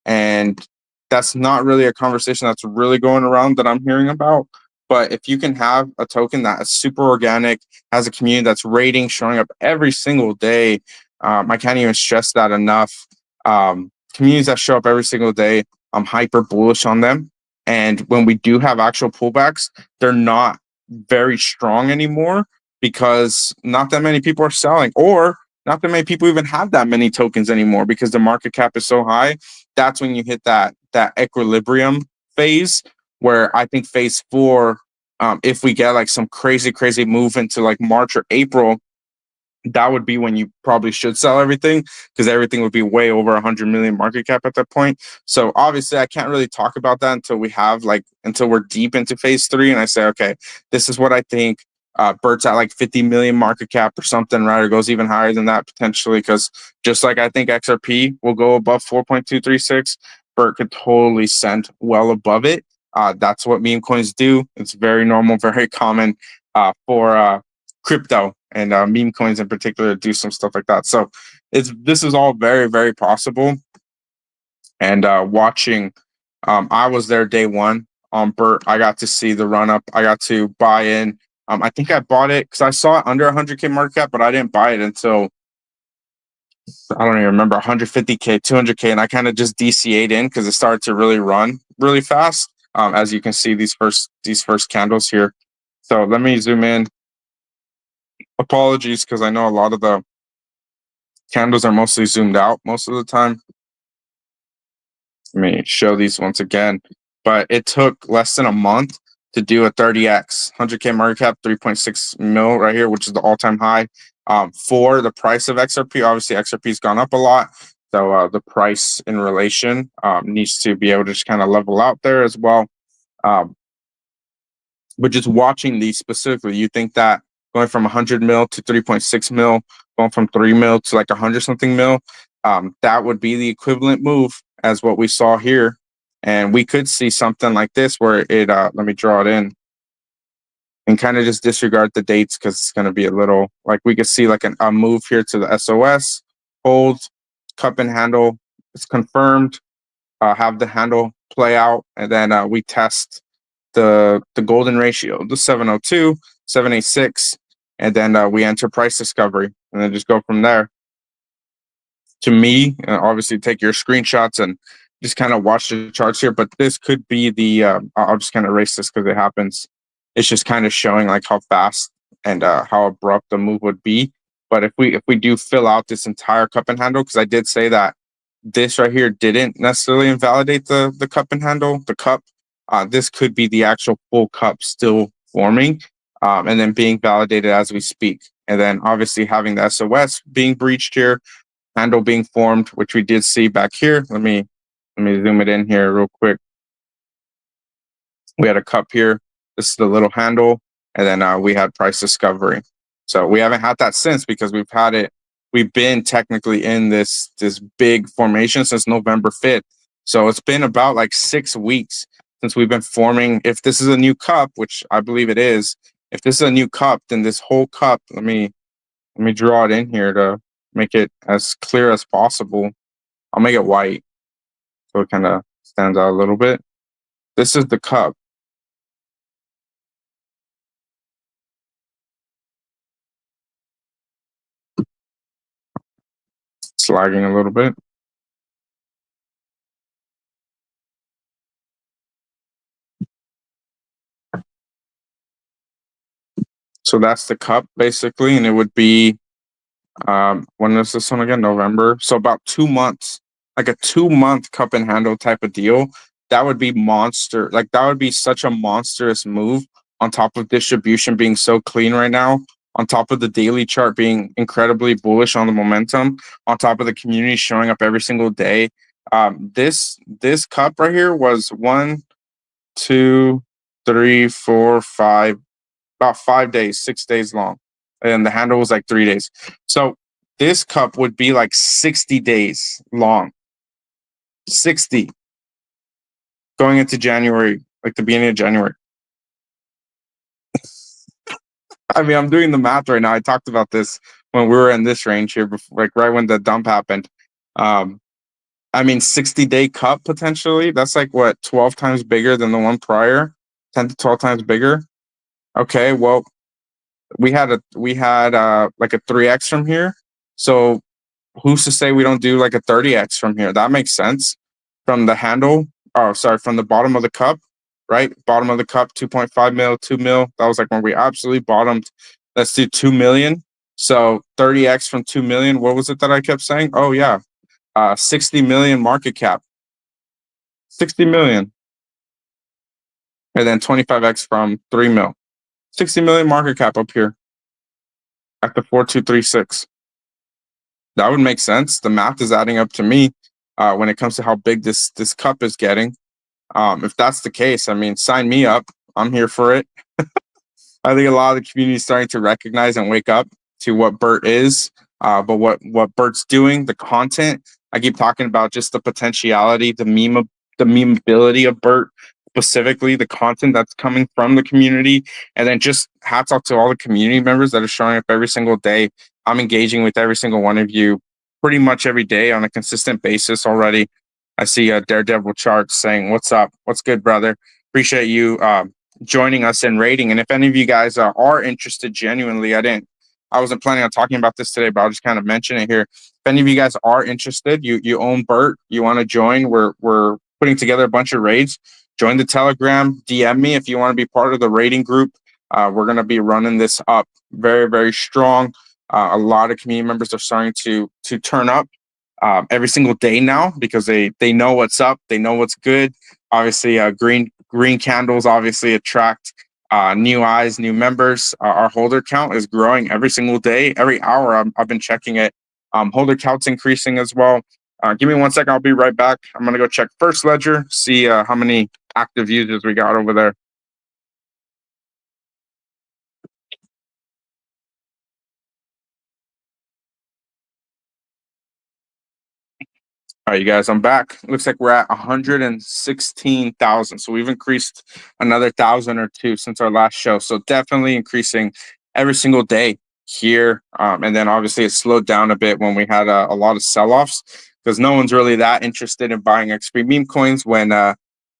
And that's not really a conversation that's really going around that I'm hearing about. But if you can have a token that is super organic, has a community that's rating, showing up every single day, I can't even stress that enough. Communities that show up every single day, I'm hyper bullish on them. And when we do have actual pullbacks, they're not very strong anymore because not that many people are selling, or not that many people even have that many tokens anymore because the market cap is so high. That's when you hit that equilibrium phase where I think phase four, if we get like some crazy move into like March or April, that would be when you probably should sell everything, because everything would be way over 100 million market cap at that point. So obviously I can't really talk about that until we have like until we're deep into phase three and I say, okay, this is what I think. Bert's at like 50 million market cap or something, right? Or goes even higher than that potentially, because just like I think XRP will go above 4.236, Bert could totally send well above it. That's what meme coins do. It's very normal, very common for crypto and meme coins in particular do some stuff like that. So this is all very possible. And watching, I was there day one on Bert. I got to see the run up. I got to buy in. I think I bought it because I saw it under 100K market cap, but I didn't buy it until I don't even remember 150K, 200K, and I kind of just DCA'd in because it started to really run really fast. As you can see, these first candles here. So let me zoom in. Apologies, because I know a lot of the candles are mostly zoomed out most of the time. Let me show these once again. But it took less than a month to do a 30x, 100K market cap, 3.6 mil right here, which is the all-time high for the price of XRP. Obviously, XRP's gone up a lot. So the price in relation needs to be able to just kind of level out there as well. But just watching these specifically, you think that going from 100 mil to 3.6 mil, going from 3 mil to like 100 something mil, that would be the equivalent move as what we saw here. And we could see something like this where it, let me draw it in and kind of just disregard the dates because it's going to be a little like we could see like a move here to the SOS, hold, cup and handle. It's confirmed. Have the handle play out, and then we test the golden ratio, the 702, 786, and then we enter price discovery, and then just go from there. To me, obviously, take your screenshots and just kind of watch the charts here. But this could be the. I'll just kind of erase this because it happens. It's just kind of showing like how fast and how abrupt the move would be. But if we do fill out this entire cup and handle, because I did say that this right here didn't necessarily invalidate the cup and handle, the cup. This could be the actual full cup still forming and then being validated as we speak. And then obviously having the SOS being breached here, handle being formed, which we did see back here. Let me zoom it in here real quick. We had a cup here. This is the little handle. And then we had price discovery. So we haven't had that since because we've had it. We've been technically in this big formation since November 5th. So it's been about like 6 weeks since we've been forming. If this is a new cup, which I believe it is, if this is a new cup, then this whole cup, let me draw it in here to make it as clear as possible. I'll make it white so it kind of stands out a little bit. This is the cup. It's lagging a little bit. So that's the cup basically, and it would be when is this one again? November. So about 2 months, like a 2 month cup and handle type of deal. That would be monster. Like that would be such a monstrous move on top of distribution being so clean right now, on top of the daily chart being incredibly bullish on the momentum, on top of the community showing up every single day. This cup right here was 1, 2, 3, 4, 5, about 5 days, 6 days long. And the handle was like 3 days. So this cup would be like 60 days long. 60 going into January, like the beginning of January. I mean, I'm doing the math right now. I talked about this when we were in this range here before, like right when the dump happened. I mean, 60-day cup potentially. That's like what, 12 times bigger than the one prior, 10 to 12 times bigger. Okay, well, we had like a 3x from here. So who's to say we don't do like a 30x from here? That makes sense. From the handle, from the bottom of the cup, right? Bottom of the cup, 2.5 mil, 2 mil. That was like when we absolutely bottomed. Let's do 2 million. So 30x from 2 million. What was it that I kept saying? Oh, yeah. 60 million market cap. 60 million. and then 25x from 3 mil. 60 million market cap up here at the 4236. That would make sense. The math is adding up to me when it comes to how big this cup is getting. If that's the case, I mean, sign me up. I'm here for it. I think a lot of the community is starting to recognize and wake up to what Bert is, but what Bert's doing, the content. I keep talking about just the potentiality, the memeability of Bert, specifically the content that's coming from the community, and then just hats off to all the community members that are showing up every single day. I'm engaging with every single one of you pretty much every day on a consistent basis already. I see a Daredevil chart saying, "What's up? What's good, brother? Appreciate you joining us in rating." And if any of you guys are interested, genuinely, I wasn't planning on talking about this today, but I'll just kind of mention it here. If any of you guys are interested, you own Bert, you want to join, we're putting together a bunch of raids. Join the Telegram, DM me if you want to be part of the rating group. We're going to be running this up very, very strong. A lot of community members are starting to turn up every single day now because they know what's up, they know what's good. Obviously, green candles obviously attract new eyes, new members. Our holder count is growing every single day, every hour. I've been checking it. Holder count's increasing as well. Give me 1 second. I'll be right back. I'm gonna go check First Ledger, see how many active users we got over there. All right, you guys, I'm back. Looks like we're at 116,000. So we've increased another 1,000 or two since our last show. So definitely increasing every single day here. And then obviously it slowed down a bit when we had a lot of sell-offs because no one's really that interested in buying XP meme coins when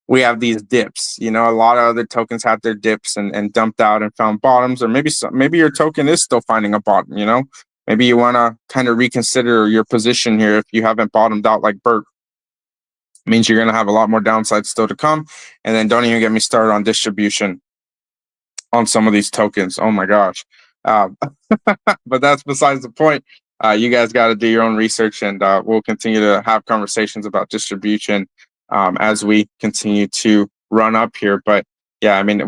we have these dips. You know, a lot of other tokens had their dips and dumped out and found bottoms, or maybe your token is still finding a bottom, you know? Maybe you want to kind of reconsider your position here if you haven't bottomed out like Bert. It means you're going to have a lot more downside still to come. And then don't even get me started on distribution on some of these tokens. Oh my gosh. Uh, but that's besides the point. You guys got to do your own research, and we'll continue to have conversations about distribution as we continue to run up here. But yeah, I mean,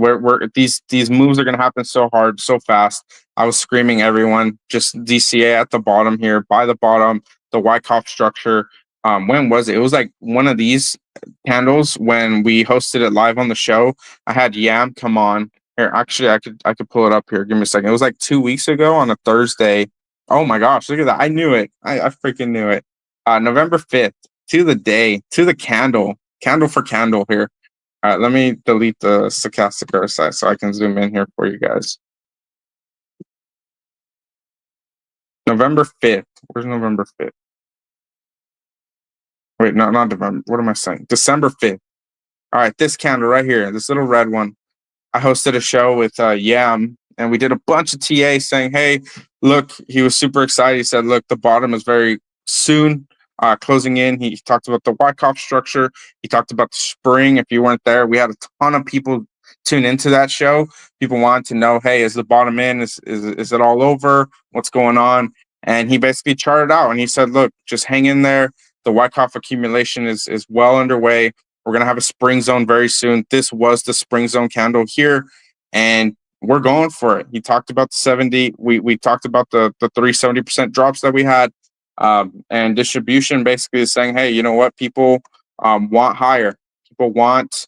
these moves are going to happen so hard, so fast. I was screaming, everyone, just DCA at the bottom here, by the bottom, the Wyckoff structure. When was it? It was like one of these candles when we hosted it live on the show. I had Yam come on here. Actually, I could pull it up here. Give me a second. It was like 2 weeks ago on a Thursday. Oh my gosh, look at that. I knew it. I freaking knew it. November 5th, to the day, to the candle for candle here. All right, let me delete the stochastic RSI so I can zoom in here for you guys. November 5th. Where's November 5th? Wait, no, not November. What am I saying? December 5th. All right, this candle right here, this little red one. I hosted a show with Yam, and we did a bunch of TA saying, "Hey, look," he was super excited. He said, "Look, the bottom is very soon closing in." He talked about the Wyckoff structure. He talked about the spring. If you weren't there, we had a ton of people tune into that show. People wanted to know, "Hey, is the bottom in? Is it all over? What's going on?" And he basically charted out, and he said, "Look, just hang in there. The Wyckoff accumulation is well underway. We're going to have a spring zone very soon." This was the spring zone candle here, and we're going for it. He talked about the 70. We talked about the 370% drops that we had. And distribution basically is saying, hey, you know what? People want higher. People want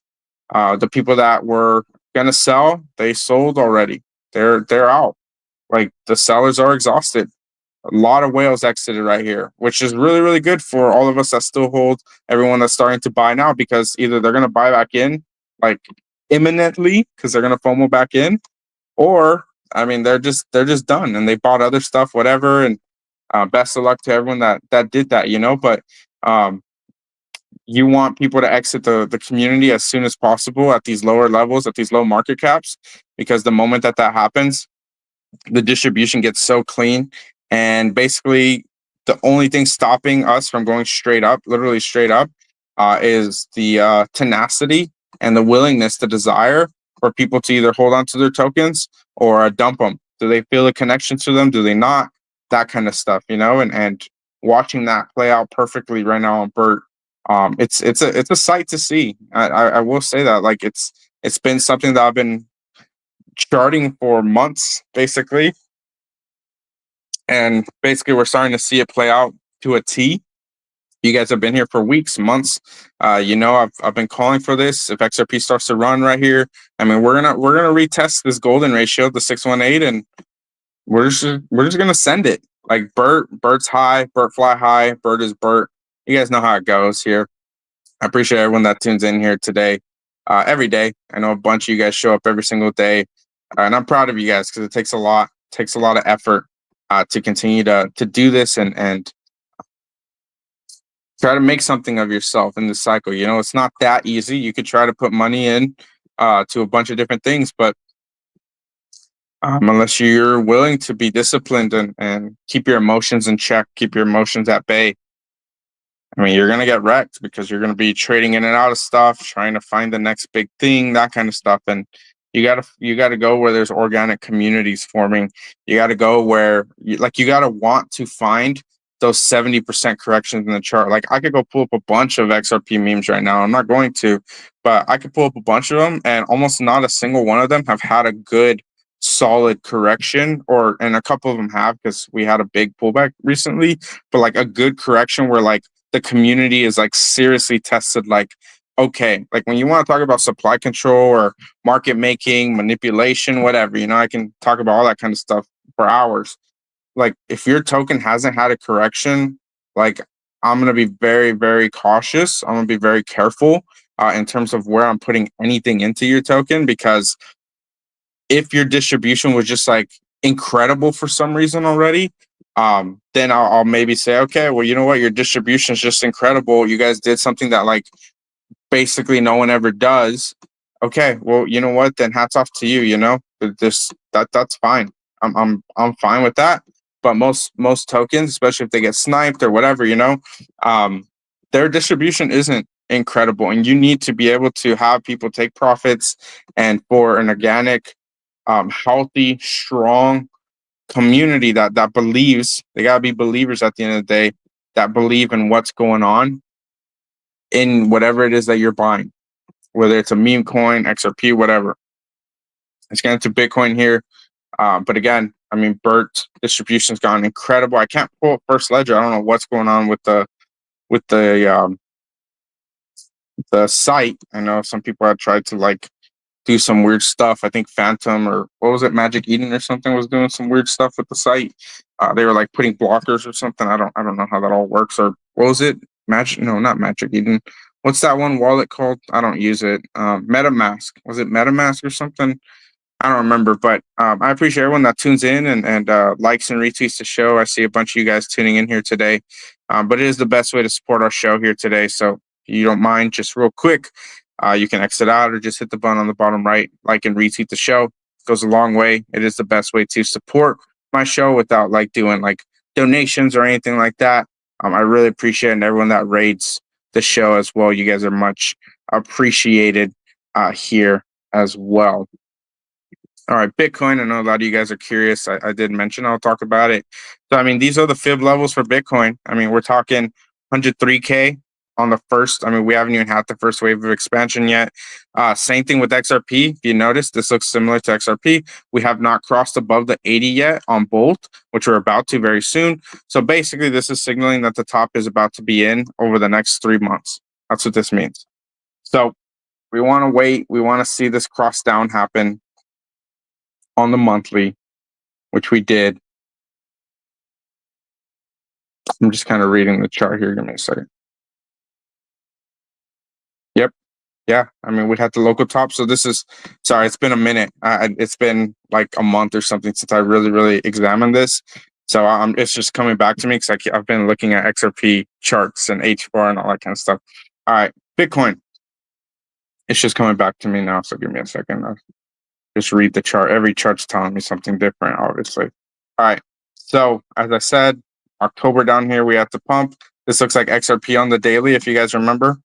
the people that were going to sell, they sold already. They're out. Like the sellers are exhausted. A lot of whales exited right here, which is really, really good for all of us that still hold, everyone that's starting to buy now, because either they're going to buy back in like imminently because they're going to FOMO back in, or I mean, they're just done and they bought other stuff, whatever. And best of luck to everyone that did that, you know. But um, you want people to exit the community as soon as possible at these lower levels, at these low market caps, because the moment that happens, the distribution gets so clean, and basically the only thing stopping us from going straight up, literally straight up, is the tenacity and the willingness, the desire for people to either hold on to their tokens or dump them. Do they feel a connection to them? Do they not? That kind of stuff, you know. And watching that play out perfectly right now on Bert, it's a sight to see. I will say that, like, It's been something that I've been charting for months, basically. And basically, we're starting to see it play out to a T. You guys have been here for weeks, months. I've been calling for this. If XRP starts to run right here, I mean, we're gonna retest this golden ratio, the 618, and we're just gonna send it. Like Bert's high, Bert fly high, Bert is Bert. You guys know how it goes here. I appreciate everyone that tunes in here today, every day. I know a bunch of you guys show up every single day, and I'm proud of you guys because it takes a lot of effort to continue to do this and try to make something of yourself in this cycle. It's not that easy. You could try to put money in to a bunch of different things, but unless you're willing to be disciplined and keep your emotions in check, keep your emotions at bay, I mean, you're gonna get wrecked because you're gonna be trading in and out of stuff, trying to find the next big thing, that kind of stuff. And you gotta go where there's organic communities forming. You gotta go where you gotta want to find those 70% corrections in the chart. Like I could go pull up a bunch of XRP memes right now. I'm not going to, but I could pull up a bunch of them, and almost not a single one of them have had a good solid correction, and a couple of them have because we had a big pullback recently, but like a good correction where like the community is like seriously tested. Like, okay, like when you want to talk about supply control or market making, manipulation, whatever, I can talk about all that kind of stuff for hours. Like if your token hasn't had a correction, like I'm going to be very, very cautious. I'm going to be very careful in terms of where I'm putting anything into your token, because if your distribution was just like incredible for some reason already, then I'll maybe say, okay, well, you know what, your distribution is just incredible. You guys did something that like basically no one ever does. Okay, well, you know what, then hats off to you. That's fine. I'm fine with that. But most tokens, especially if they get sniped or whatever, their distribution isn't incredible, and you need to be able to have people take profits. And for an organic, healthy, strong community that believes, they gotta be believers at the end of the day, that believe in what's going on in whatever it is that you're buying, whether it's a meme coin, XRP, whatever. Let's get into Bitcoin here. But again, I mean, Bert's distribution's gone incredible. I can't pull up First Ledger. I don't know what's going on with the site. I know some people have tried to like do some weird stuff. I think Phantom, or what was it, Magic Eden or something, was doing some weird stuff with the site. They were like putting blockers or something. I don't know how that all works. Or what was it? Magic? No, not Magic Eden. What's that one wallet called? I don't use it. MetaMask. Was it MetaMask or something? I don't remember, but I appreciate everyone that tunes in and likes and retweets the show. I see a bunch of you guys tuning in here today, but it is the best way to support our show here today. So if you don't mind, just real quick, you can exit out or just hit the button on the bottom right, like and retweet the show. It goes a long way. It is the best way to support my show without like doing like donations or anything like that. I really appreciate it, and everyone that rates the show as well. You guys are much appreciated here as well. All right, Bitcoin. I know a lot of you guys are curious. I did mention I'll talk about it. So, I mean, these are the fib levels for Bitcoin. I mean, we're talking 103K on the first. I mean, we haven't even had the first wave of expansion yet. Same thing with XRP. If you notice, this looks similar to XRP. We have not crossed above the 80 yet on Bolt, which we're about to very soon. So basically, this is signaling that the top is about to be in over the next 3 months. That's what this means. So we want to wait. We want to see this cross down happen on the monthly, which we did. I'm just kind of reading the chart here. Give me a second. Yep. Yeah. I mean, we had the local top. So this is, sorry, it's been a minute. It's been like a month or something since I really, really examined this. So it's just coming back to me because I've been looking at XRP charts and H4 and all that kind of stuff. All right. Bitcoin. It's just coming back to me now. So give me a second. I'll just read the chart. Every chart's telling me something different, obviously. All right. So as I said, October down here, we have to pump. This looks like XRP on the daily, if you guys remember.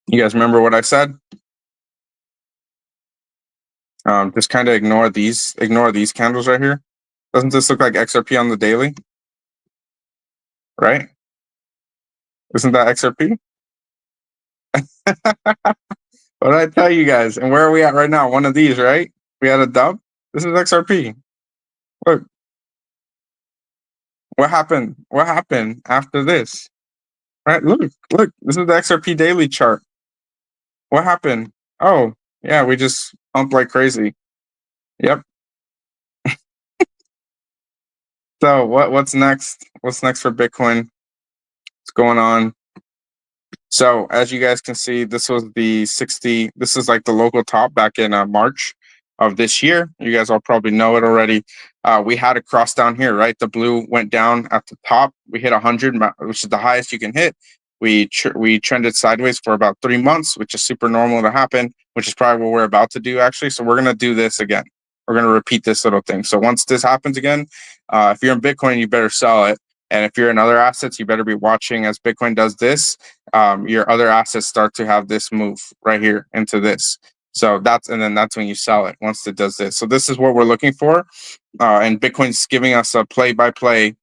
You guys remember what I said? Just kind of ignore these candles right here. Doesn't this look like XRP on the daily? Right? Isn't that XRP? What did I tell you guys? And where are we at right now? One of these, right? We had a dub. This is XRP. Look, what happened? What happened after this? Right? Look. This is the XRP daily chart. What happened? Oh, yeah, we just pumped like crazy. Yep. So what's next? What's next for Bitcoin? What's going on? So as you guys can see, this was the 60. This is like the local top back in March of this year. You guys all probably know it already. We had a cross down here, right? The blue went down at the top. We hit 100, which is the highest you can hit. We trended sideways for about 3 months, which is super normal to happen, which is probably what we're about to do actually. So we're gonna do this again. We're gonna repeat this little thing. So once this happens again, if you're in Bitcoin, you better sell it. And if you're in other assets, you better be watching as Bitcoin does this. Your other assets start to have this move right here into this. So that's when you sell it once it does this. So this is what we're looking for, and Bitcoin's giving us a play by play,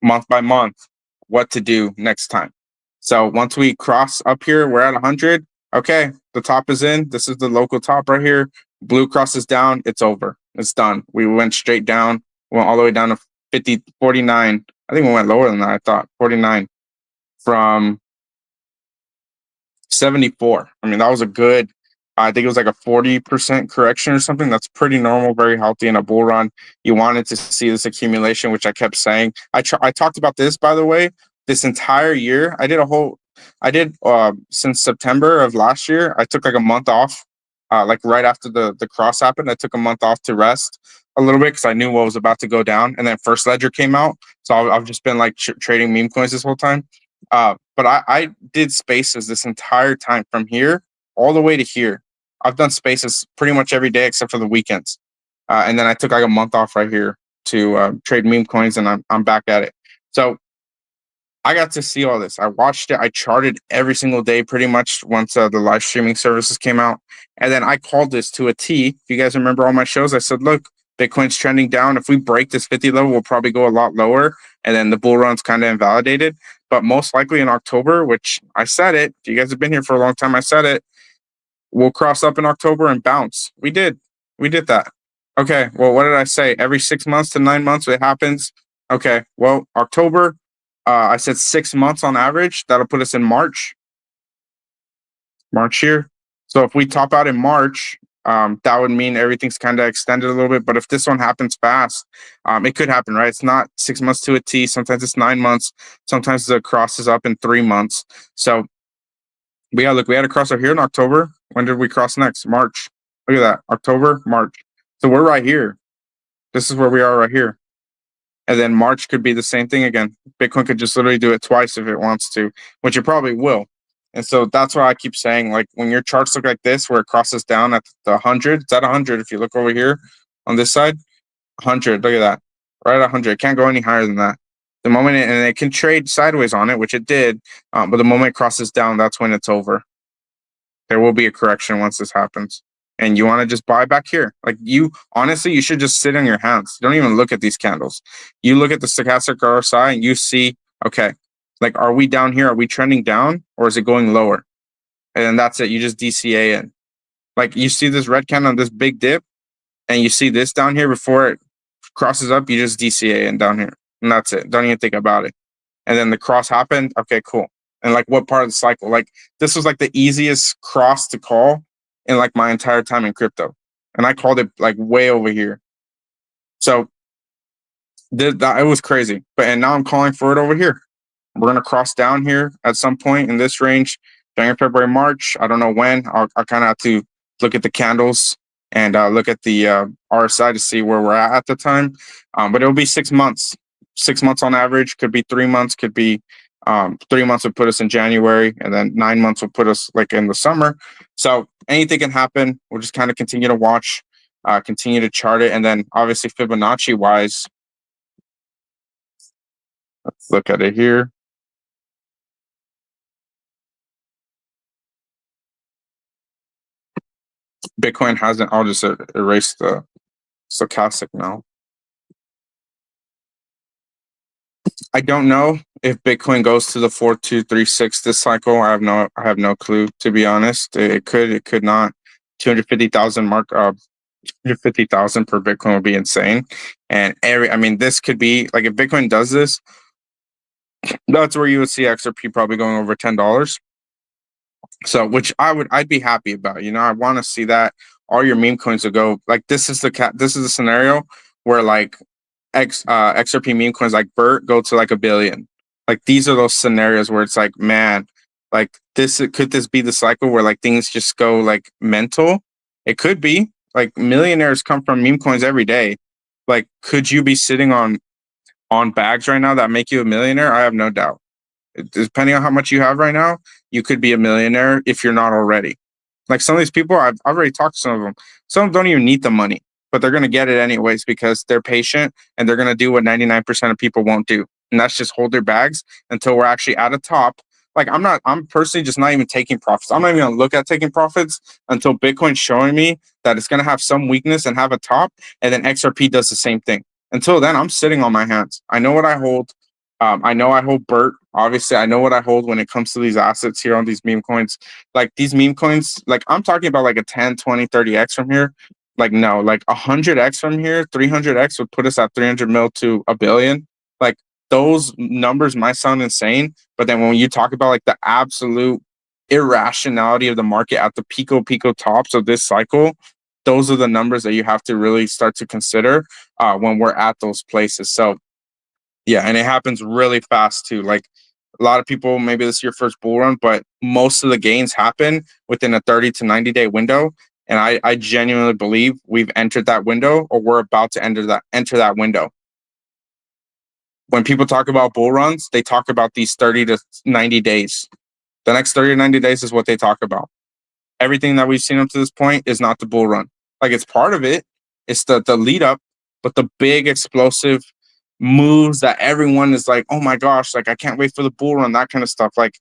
month by month, what to do next time. So once we cross up here, we're at 100. Okay, the top is in. This is the local top right here. Blue crosses down. It's over. It's done. We went straight down. Went all the way down to 50, 49. I think we went lower than that. I thought 49 from 74. I mean, that was a good, I think it was like a 40% correction or something. That's pretty normal, very healthy in a bull run. You wanted to see this accumulation, which I kept saying. I talked about this, by the way, this entire year. I did since September of last year. I took like a month off, like right after the cross happened. I took a month off to rest a little bit because I knew what was about to go down. And then First Ledger came out. So I've just been like trading meme coins this whole time. But I did spaces this entire time from here all the way to here. I've done spaces pretty much every day except for the weekends. And then I took like a month off right here to trade meme coins, and I'm back at it. So I got to see all this. I watched it. I charted every single day pretty much once the live streaming services came out. And then I called this to a T. If you guys remember all my shows, I said, look, Bitcoin's trending down. If we break this 50 level, we'll probably go a lot lower. And then the bull run's kind of invalidated. But most likely in October, which I said it, if you guys have been here for a long time, I said it, we'll cross up in October and bounce. We did. We did that. Okay. Well, what did I say? Every 6 months to 9 months, it happens. Okay. Well, October, I said 6 months on average. That'll put us in March. March here. So if we top out in March, that would mean everything's kind of extended a little bit. But if this one happens fast, it could happen, right? It's not 6 months to a T. Sometimes it's 9 months. Sometimes the cross is up in 3 months. So look, we had a cross up here in October. When did we cross next? March. Look at that. October, March. So we're right here. This is where we are right here. And then March could be the same thing again. Bitcoin could just literally do it twice if it wants to, which it probably will. And so that's why I keep saying, like, when your charts look like this, where it crosses down at the 100, it's at 100. If you look over here on this side, 100. Look at that. Right at 100. It can't go any higher than that. The moment and it can trade sideways on it, which it did, but the moment it crosses down, that's when it's over. There will be a correction once this happens. And you want to just buy back here. Like, you honestly, you should just sit on your hands. Don't even look at these candles. You look at the stochastic RSI and you see, okay, like, are we down here? Are we trending down, or is it going lower? And then that's it. You just DCA in. Like, you see this red candle on this big dip, and you see this down here before it crosses up, you just DCA in down here. And that's it. Don't even think about it. And then the cross happened. Okay, cool. And like, what part of the cycle? Like, this was like the easiest cross to call in like my entire time in crypto. And I called it like way over here. So it was crazy. And now I'm calling for it over here. We're going to cross down here at some point in this range, January, February, March. I don't know when. I'll kind of have to look at the candles and look at the RSI to see where we're at the time. But it'll be 6 months. 6 months on average. Could be 3 months. Could be 3 months would put us in January, and then 9 months would put us like in the summer. So anything can happen. We'll just kind of continue to watch, continue to chart it, and then obviously Fibonacci wise, let's look at it here. Bitcoin hasn't. I'll just erase the stochastic now. I don't know if Bitcoin goes to the 4236 this cycle. I have no clue, to be honest. It could not. 250,000 mark 150,000 per Bitcoin would be insane. And I mean, this could be like if Bitcoin does this, that's where you would see XRP probably going over $10. So, which I'd be happy about. I want to see that all your meme coins will go like this is a scenario where like XRP meme coins like Bert go to like a billion. Like these are those scenarios where it's like, man, like could this be the cycle where like things just go like mental? It could be. Like millionaires come from meme coins every day. Like, could you be sitting on bags right now that make you a millionaire? I have no doubt. Depending on how much you have right now, you could be a millionaire if you're not already. Like some of these people, I've already talked to some of them. Some don't even need the money, but they're going to get it anyways because they're patient and they're going to do what 99% of people won't do. And that's just hold their bags until we're actually at a top. Like I'm personally just not even taking profits. I'm not even going to look at taking profits until Bitcoin's showing me that it's going to have some weakness and have a top. And then XRP does the same thing. Until then, I'm sitting on my hands. I know what I hold. I know I hold Bert. Obviously, I know what I hold when it comes to these assets here on these meme coins. Like these meme coins, like I'm talking about like a 10, 20, 30x from here. Like no, like 100x from here, 300x would put us at 300 mil to a billion. Like those numbers might sound insane, but then when you talk about like the absolute irrationality of the market at the pico tops of this cycle, those are the numbers that you have to really start to consider when we're at those places. So yeah, and it happens really fast too. Like a lot of people, maybe this is your first bull run, but most of the gains happen within a 30 to 90-day window. And I genuinely believe we've entered that window or we're about to enter that window. When people talk about bull runs, they talk about these 30 to 90 days. The next 30 to 90 days is what they talk about. Everything that we've seen up to this point is not the bull run. Like it's part of it. It's the lead up, but the big explosive moves that everyone is like, oh my gosh, like I can't wait for the bull run, that kind of stuff. Like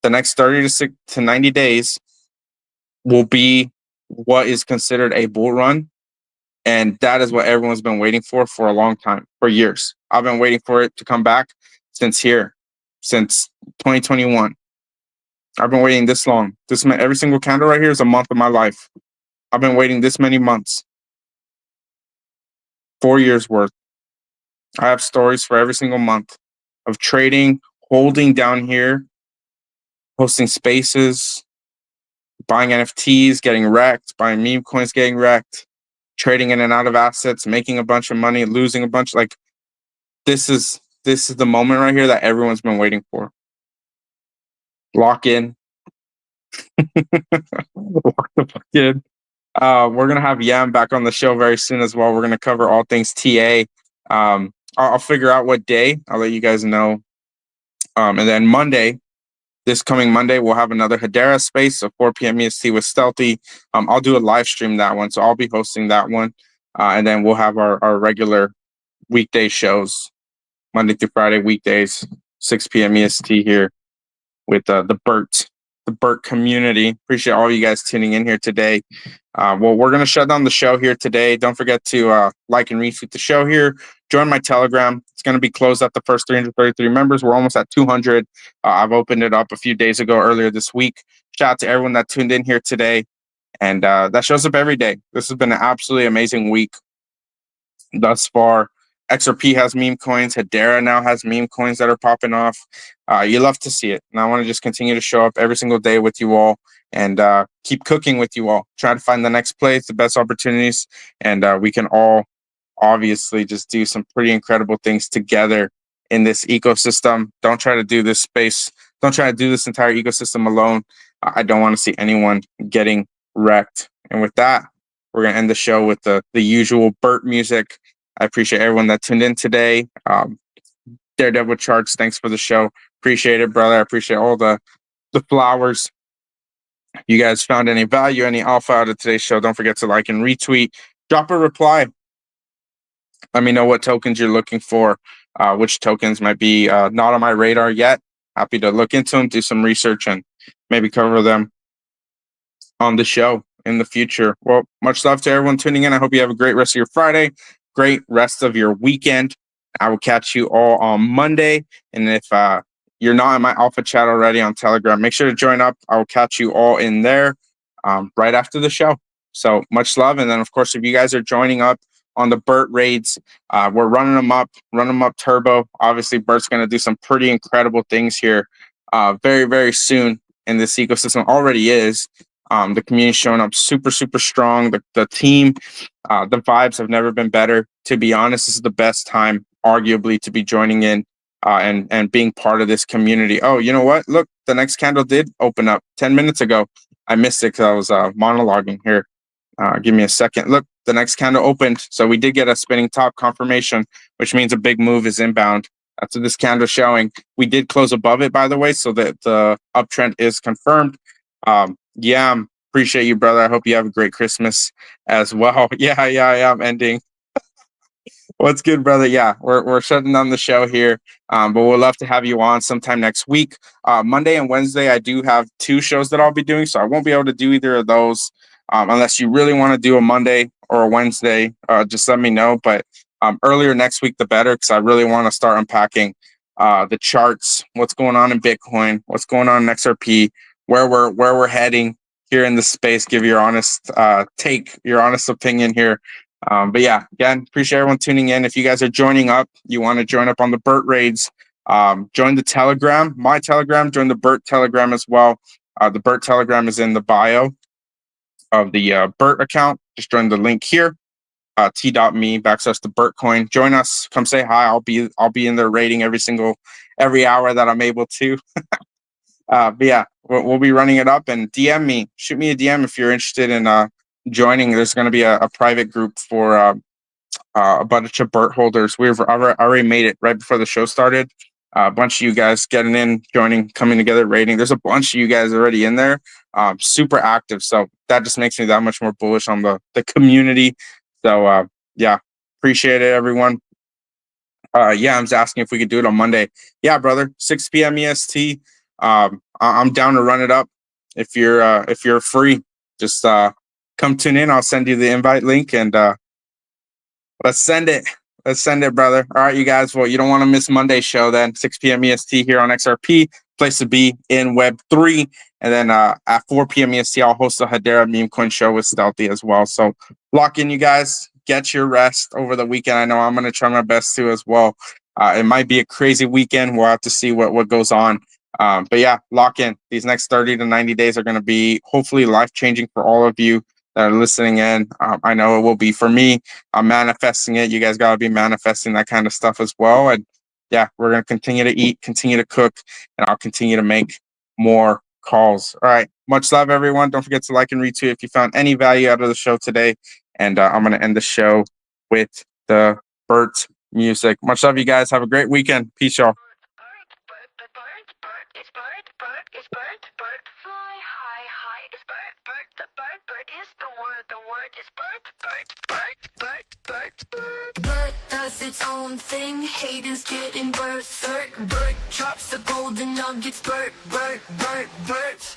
the next 30 to 90 days will be what is considered a bull run. And that is what everyone's been waiting for a long time, for years. I've been waiting for it to come back since 2021. I've been waiting this long. Every single candle right here is a month of my life. I've been waiting this many months. 4 years worth. I have stories for every single month of trading, holding down here, hosting spaces, buying NFTs, getting wrecked, buying meme coins, getting wrecked, trading in and out of assets, making a bunch of money, losing a bunch. Like this is the moment right here that everyone's been waiting for. Lock in. Lock the fuck in. We're gonna have Yam back on the show very soon as well. We're gonna cover all things TA. I'll figure out what day. I'll let you guys know. And then this coming Monday, we'll have another Hedera space, so 4 p.m. EST with Stealthy. I'll do a live stream that one, so I'll be hosting that one. And then we'll have our regular weekday shows, Monday through Friday weekdays, 6 p.m. EST here with the Bert community. Appreciate all you guys tuning in here today. Well, we're going to shut down the show here today. Don't forget to like and retweet the show here. Join my Telegram. It's going to be closed at the first 333 members. We're almost at 200. I've opened it up a few days ago, earlier this week. Shout out to everyone that tuned in here today. And that shows up every day. This has been an absolutely amazing week thus far. XRP has meme coins. Hedera now has meme coins that are popping off. You love to see it. And I want to just continue to show up every single day with you all and keep cooking with you all. Try to find the next place, the best opportunities, and we can all obviously just do some pretty incredible things together in this ecosystem. Don't try to do this space. Don't try to do this entire ecosystem alone. I don't want to see anyone getting wrecked. And with that, we're going to end the show with the usual Bert music. I appreciate everyone that tuned in today. Daredevil Charts, thanks for the show. Appreciate it, brother. I appreciate all the flowers. If you guys found any value, any alpha out of today's show, don't forget to like and retweet. Drop a reply. Let me know what tokens you're looking for, which tokens might be not on my radar yet. Happy to look into them, do some research, and maybe cover them on the show in the future. Well, much love to everyone tuning in. I hope you have a great rest of your Friday, great rest of your weekend. I will catch you all on Monday. And if you're not in my alpha chat already on Telegram, make sure to join up. I will catch you all in there right after the show. So much love. And then, of course, if you guys are joining up on the Bert raids, we're running them up turbo. Obviously, Bert's going to do some pretty incredible things here very, very soon in this ecosystem. Already is. The community showing up super, super strong. The team, the vibes have never been better. To be honest, this is the best time, arguably, to be joining in and being part of this community. Oh, you know what? Look, the next candle did open up 10 minutes ago. I missed it because I was monologuing here. Give me a second. Look, the next candle opened. So we did get a spinning top confirmation, which means a big move is inbound. That's what this candle showing. We did close above it, by the way, so that the uptrend is confirmed. Yeah, appreciate you, brother. I hope you have a great Christmas as well. Yeah, I'm ending. What's good, brother? Yeah, we're shutting down the show here, but we'll love to have you on sometime next week. Monday and Wednesday, I do have 2 shows that I'll be doing, so I won't be able to do either of those unless you really want to do a Monday or a Wednesday. Just let me know. But earlier next week, the better, because I really want to start unpacking the charts, what's going on in Bitcoin, what's going on in XRP, where we're heading here in the space. Give your honest take, your honest opinion here. But yeah, again, appreciate everyone tuning in. If you guys are joining up, you want to join up on the Bert raids, join the Telegram, my Telegram, join the Bert Telegram as well. The Bert Telegram is in the bio of the Bert account. Just join the link here, t.me/the Bertcoin. Join us. Come say hi. I'll be in there raiding every hour that I'm able to. But yeah, we'll be running it up, and DM me, shoot me a DM if you're interested in joining. There's going to be a private group for a bunch of Bert holders. I already made it right before the show started. A bunch of you guys getting in, joining, coming together, rating. There's a bunch of you guys already in there, super active. So that just makes me that much more bullish on the community. So yeah, appreciate it, everyone. Yeah, I'm just asking if we could do it on Monday. Yeah, brother, 6 p.m. EST. I'm down to run it up. If you're free, just come tune in. I'll send you the invite link, and let's send it. Let's send it, brother. All right, you guys. Well, you don't want to miss Monday's show then. 6 p.m. EST here on XRP. Place to be in Web3. And then at 4 p.m. EST, I'll host a Hedera Memecoin show with Stealthy as well. So lock in, you guys. Get your rest over the weekend. I know I'm going to try my best to as well. It might be a crazy weekend. We'll have to see what goes on. But yeah, lock in. These next 30 to 90 days are going to be hopefully life-changing for all of you that are listening in. I know it will be for me. I'm manifesting it. You guys got to be manifesting that kind of stuff as well. And yeah, we're going to continue to eat, continue to cook, and I'll continue to make more calls. All right. Much love, everyone. Don't forget to like and retweet if you found any value out of the show today. And I'm going to end the show with the Bert music. Much love, you guys. Have a great weekend. Peace, y'all. Bert does its own thing, haters getting Bert. Bert drops the golden nuggets. Bert. Bert. Bert.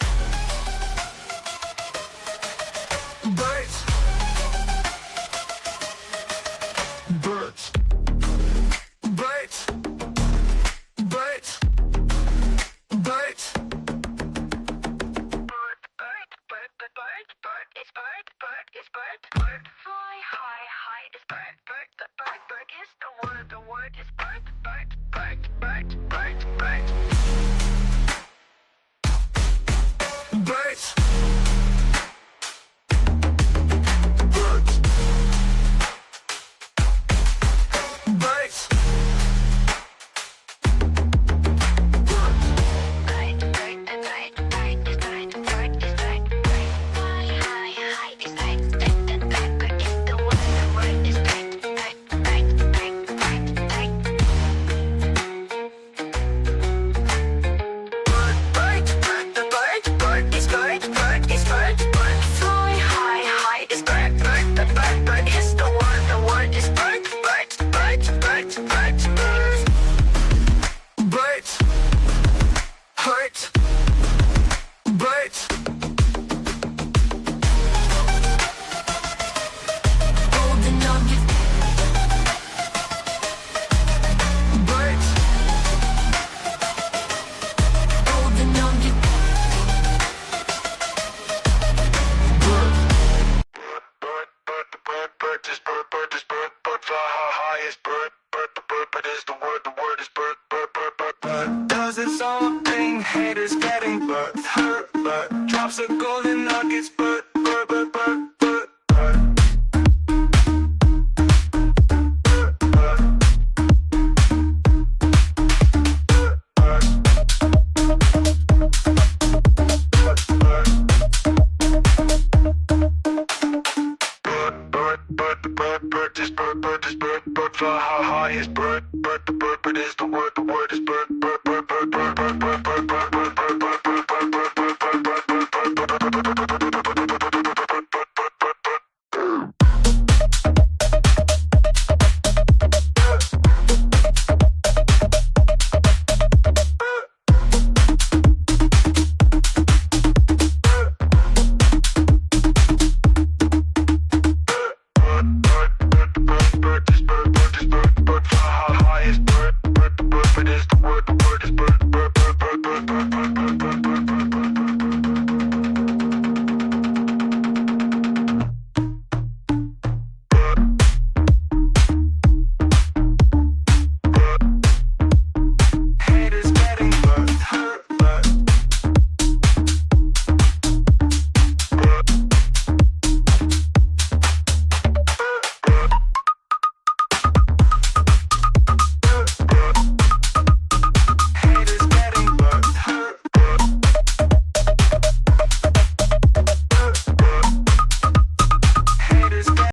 does its own thing. Haters getting birthed, hurt, but drops of golden nuggets.